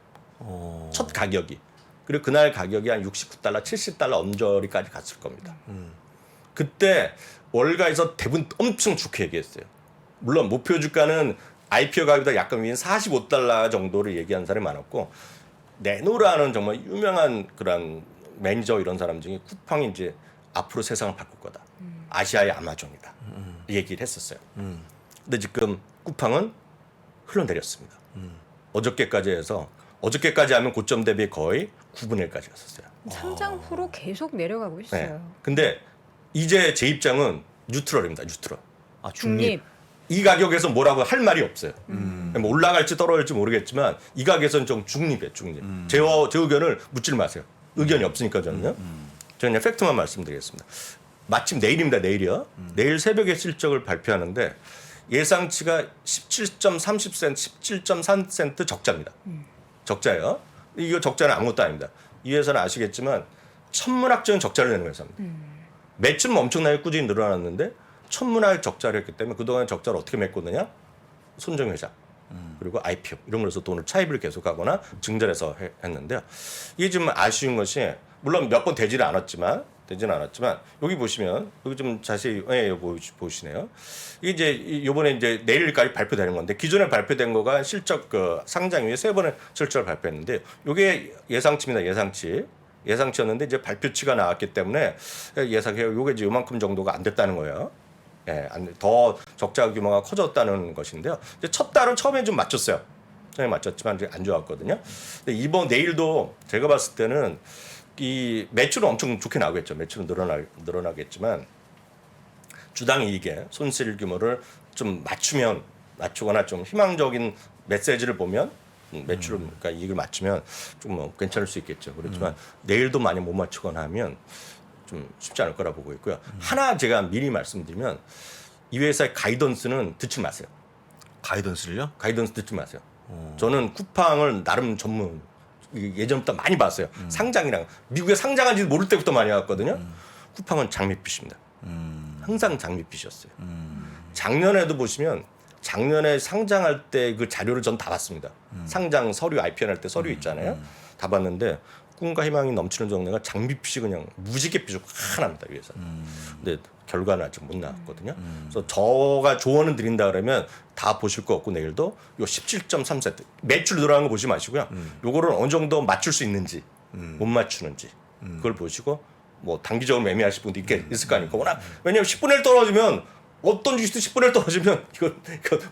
첫 가격이. 그리고 그날 가격이 한 69달러, 70달러 언저리까지 갔을 겁니다. 그때 월가에서 대부분 엄청 좋게 얘기했어요. 물론 목표 주가는 IPO 가격보다 약간 위인 45달러 정도를 얘기한 사람이 많았고 네노라는 정말 유명한 그런 매니저 이런 사람 중에 쿠팡이 이제 앞으로 세상을 바꿀 거다. 아시아의 아마존이다. 얘기를 했었어요. 근데 지금 쿠팡은 흘러내렸습니다. 어저께까지 해서 어저께까지 하면 고점 대비 거의 9분의 1까지 갔었어요. 상장 후로 계속 내려가고 있어요. 네. 근데 이제 제 입장은 뉴트럴입니다. 뉴트럴. 아, 중립. 이 가격에서 뭐라고 할 말이 없어요. 뭐 올라갈지 떨어질지 모르겠지만 이 가격에서는 좀 중립이에요. 중립. 제 의견을 묻질 마세요. 의견이 없으니까 저는요. 저는 그냥 팩트만 말씀드리겠습니다. 마침 내일입니다. 내일이요. 내일 새벽에 실적을 발표하는데 예상치가 17.30센트, 17.3센트 적자입니다. 적자예요. 이거 적자는 아무것도 아닙니다. 이 회사는 아시겠지만 천문학적인 적자를 내는 회사입니다. 매출은 엄청나게 꾸준히 늘어났는데 천문학의 적자를 했기 때문에 그동안 적자를 어떻게 메꿨느냐? 손정회장 그리고 IPO 이런 걸해서 돈을 차입을 계속하거나 증전해서 했는데요. 이게 좀 아쉬운 것이 물론 몇 번 되지는 않았지만 여기 보시면 여기 좀 자세히 보시네요. 이게 이제 이번에 이제 내일까지 발표되는 건데 기존에 발표된 거가 실적 그 상장 이후에 3번의 실적을 발표했는데 이게 예상치입니다. 예상치였는데 이제 발표치가 나왔기 때문에 예상해요. 이게 이제 요만큼 정도가 안 됐다는 거예요. 예, 더 적자 규모가 커졌다는 것인데요. 이제 첫 달은 처음에 좀 맞췄어요. 처음에 맞췄지만 이제 안 좋았거든요. 근데 내일도 제가 봤을 때는 이 매출은 엄청 좋게 나오겠죠. 매출은 늘어나겠지만 주당 이익의 손실 규모를 좀 맞추거나 좀 희망적인 메시지를 보면 매출 그러니까 이익을 맞추면 좀 뭐 괜찮을 수 있겠죠. 그렇지만 내일도 많이 못 맞추거나 하면 좀 쉽지 않을 거라 보고 있고요. 하나 제가 미리 말씀드리면 이 회사의 가이던스는 듣지 마세요. 가이던스를요? 가이던스 듣지 마세요. 저는 쿠팡을 나름 전문 예전부터 많이 봤어요. 상장이랑 미국에 상장한지 모를 때부터 많이 왔거든요. 쿠팡은 장밋빛입니다. 항상 장밋빛이었어요. 작년에도 보시면 작년에 상장할 때 그 자료를 전 다 봤습니다. 상장 서류 IPO 할 때 서류 있잖아요. 다 봤는데 꿈과 희망이 넘치는 정도가 장밋빛이 그냥 무지개 빛이 환합니다. 위에서. 근데 결과는 아직 못 나왔거든요. 그래서 저가 조언을 드린다 그러면 다 보실 거 없고 내일도 요 17.3센트 매출 늘어나는 거 보지 마시고요. 요거를 어느 정도 맞출 수 있는지 못 맞추는지 그걸 보시고 뭐 단기적으로 매매하실 분도 있을 거 아닙니까? 워낙 왜냐면 10분의 1 떨어지면 어떤 주식도 10분의 1 떨어지면 이거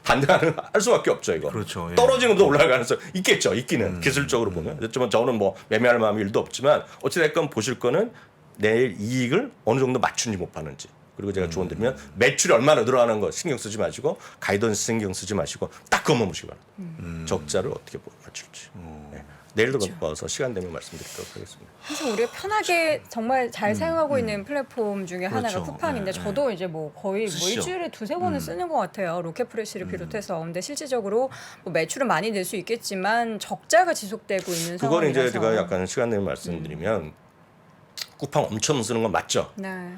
반대하는 할 수밖에 없죠. 이거 그렇죠. 예. 떨어지는 것도 올라갈 가능성 있겠죠. 있기는 기술적으로 보면. 그렇지만 저는 뭐 매매할 마음이 1도 없지만 어찌됐건 보실 거는 내일 이익을 어느 정도 맞추는지 못 파는지. 그리고 제가 조언 드리면 매출이 얼마나 늘어나는 거 신경 쓰지 마시고 가이던스 신경 쓰지 마시고 딱 그것만 보시기 바랍니다. 적자를 어떻게 맞출지. 네. 내일도 봐서 시간 되면 말씀드리도록 하겠습니다. 사실 우리가 편하게 정말 잘 사용하고 있는 플랫폼 중에 하나가 그렇죠. 쿠팡인데 네, 저도 이제 뭐 거의 뭐 쓰시죠. 일주일에 2-3번은 쓰는 것 같아요. 로켓프레시를 비롯해서. 근데 실질적으로 뭐 매출은 많이 낼 수 있겠지만 적자가 지속되고 있는 그건 상황이라서. 이제 제가 약간 시간 되면 말씀드리면 쿠팡 엄청 쓰는 건 맞죠. 네.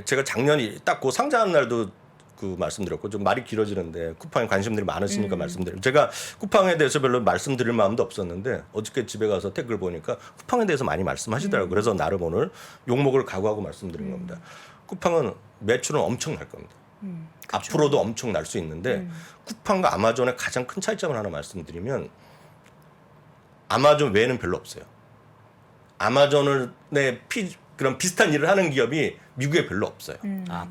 제가 작년이 딱 그 상장한 날도 그 말씀드렸고 좀 말이 길어지는데 쿠팡에 관심들이 많으시니까 말씀드려요. 제가 쿠팡에 대해서 별로 말씀드릴 마음도 없었는데 어저께 집에 가서 댓글 보니까 쿠팡에 대해서 많이 말씀하시더라고요. 그래서 나름 오늘 욕먹을 각오하고 말씀드린 겁니다. 쿠팡은 매출은 엄청 날 겁니다. 앞으로도 엄청 날 수 있는데 쿠팡과 아마존의 가장 큰 차이점을 하나 말씀드리면 아마존 외에는 별로 없어요. 아마존의 그런 비슷한 일을 하는 기업이 미국에 별로 없어요.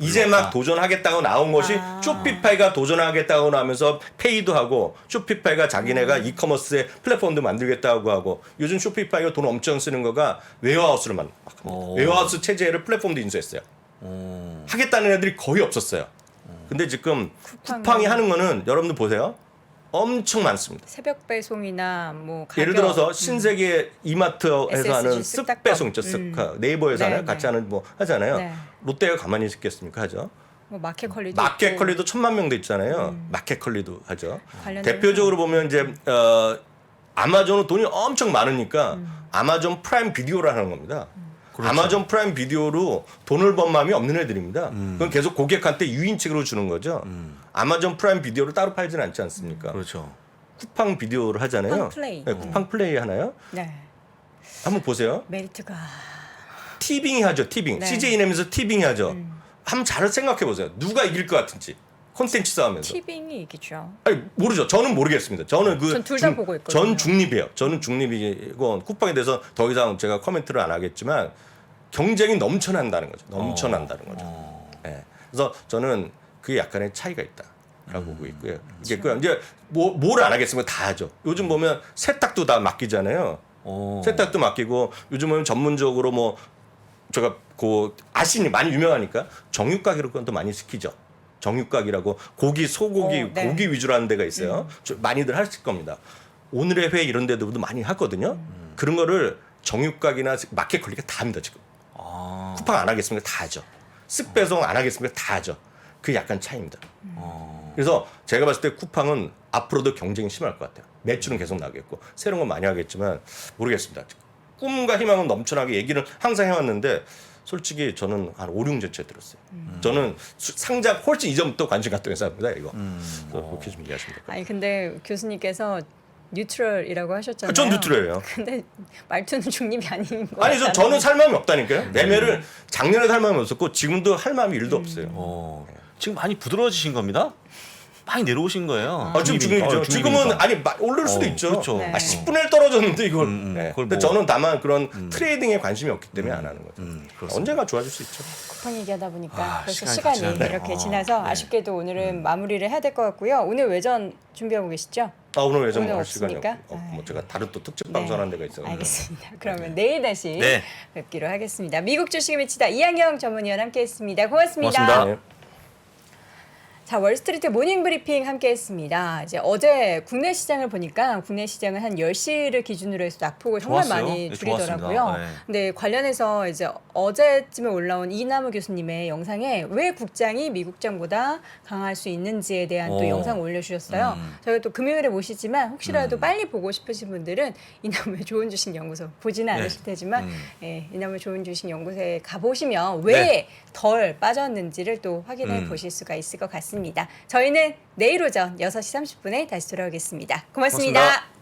이제 막 도전하겠다고 나온 것이 쇼피파이가 도전하겠다고 나오면서 페이도 하고 쇼피파이가 자기네가 이커머스의 플랫폼도 만들겠다고 하고 요즘 쇼피파이가 돈 엄청 쓰는 거가 웨어하우스를 만듭니다. 웨어하우스 체제를 플랫폼도 인수했어요. 하겠다는 애들이 거의 없었어요. 근데 지금 쿠팡이 하는 거는 여러분들 보세요. 엄청 많습니다. 새벽 배송이나 뭐 가격, 예를 들어서 신세계 이마트에서 하는 SSG 쓱 배송 있죠. 쓱 네이버에서 네, 하는 같이 네. 하는 뭐 하잖아요. 네. 롯데가 가만히 있겠습니까? 하죠. 뭐 마켓컬리도 마켓컬리도 1000만 명도 있잖아요. 마켓컬리도 하죠. 관련된 대표적으로 보면 이제 아마존은 돈이 엄청 많으니까 아마존 프라임 비디오를 하는 겁니다. 그렇죠. 아마존 프라임 비디오로 돈을 번 마음이 없는 애들입니다. 그건 계속 고객한테 유인책으로 주는 거죠. 아마존 프라임 비디오를 따로 팔지는 않지 않습니까? 그렇죠. 쿠팡 비디오를 하잖아요. 쿠팡 플레이. 네, 쿠팡 플레이 하나요? 네. 한번 보세요. 메리트가 티빙이 하죠. 티빙. 네. CJ 내면서 티빙이 하죠. 한번 잘 생각해 보세요. 누가 이길 것 같은지. 콘텐츠 싸움에서. 티빙이 이기죠. 아니 모르죠. 저는 모르겠습니다. 저는 전 둘 다 보고 있거든요. 전 중립이에요. 저는 중립이고 쿠팡에 대해서 더 이상 제가 코멘트를 안 하겠지만 경쟁이 넘쳐난다는 거죠. 넘쳐난다는 거죠. 네. 그래서 저는 그게 약간의 차이가 있다라고 보고 있고요. 이제 뭘 안 하겠습니까? 다 하죠. 요즘 보면 세탁도 다 맡기잖아요. 세탁도 맡기고 요즘 보면 전문적으로 뭐 제가 그 아시니 많이 유명하니까 정육각 이런 것도 많이 시키죠. 정육각이라고 고기, 소고기, 네. 고기 위주로 하는 데가 있어요. 많이들 하실 겁니다. 오늘의 회 이런 데도 많이 하거든요. 그런 거를 정육각이나 마켓 컬리가 다 합니다 지금. 쿠팡 안 하겠습니까? 다 하죠. 쓱 배송 안 하겠습니까? 다 하죠. 그게 약간 차이입니다. 그래서 제가 봤을 때 쿠팡은 앞으로도 경쟁이 심할 것 같아요. 매출은 계속 나겠고 새로운 건 많이 하겠지만 모르겠습니다. 꿈과 희망은 넘쳐나게 얘기를 항상 해왔는데 솔직히 저는 한 5, 6년째 들었어요. 저는 상장 훨씬 이전부터 관심 갖던 회사입니다. 이거. 그래서 그렇게 좀 이해하시면 될 것 같아요. 아니 근데 교수님께서 뉴트럴이라고 하셨잖아요. 전 뉴트럴이에요. 근데 말투는 중립이 아닌 거 아니 저는 살 마음이 없다니까요. 매매를 작년에 살 마음이 없었고 지금도 할 마음이 1도 없어요. 지금 많이 부드러워지신 겁니다. 많이 내려오신 거예요. 지금이죠. 지금은 아니 오를 수도 있죠. 그렇죠. 네. 10분의 1 떨어졌는데 이걸. 네. 그걸 근데 뭐- 저는 다만 그런 트레이딩에 관심이 없기 때문에 안 하는 거죠. 그렇습니다. 언젠가 좋아질 수 있죠. 쿠팡 얘기하다 보니까 아, 벌써 시간이 다 시간이 지났네. 이렇게 지나서 아쉽게도 오늘은 마무리를 해야 될 것 같고요. 오늘 외전 준비하고 계시죠? 오늘 예정 오늘 할 시간이 없습니까? 없고 뭐 아. 제가 다른 또 특집 네. 방송하는 데가 있어요. 알겠습니다. 그러면 내일 다시 네. 뵙기로 하겠습니다. 미국 주식의 미치다 이한경 전문위원 함께했습니다. 고맙습니다. 고맙습니다. 네. 자, 월스트리트 모닝 브리핑 함께 했습니다. 이제 어제 국내 시장을 보니까 국내 시장은 한 10시를 기준으로 해서 낙폭을 정말 좋았어요. 많이 네, 줄이더라고요. 좋았습니다. 네. 근데 관련해서 이제 어제쯤에 올라온 이남우 교수님의 영상에 왜 국장이 미국장보다 강할 수 있는지에 대한 또 오. 영상을 올려주셨어요. 저희가 또 금요일에 모시지만 혹시라도 빨리 보고 싶으신 분들은 이남우의 좋은 주식 연구소 보지는 네. 않으실 테지만 예, 이남우의 좋은 주식 연구소에 가보시면 왜 덜 빠졌는지를 또 확인해 보실 수가 있을 것 같습니다. 저희는 내일 오전 6시 30분에 다시 돌아오겠습니다. 고맙습니다. 고맙습니다.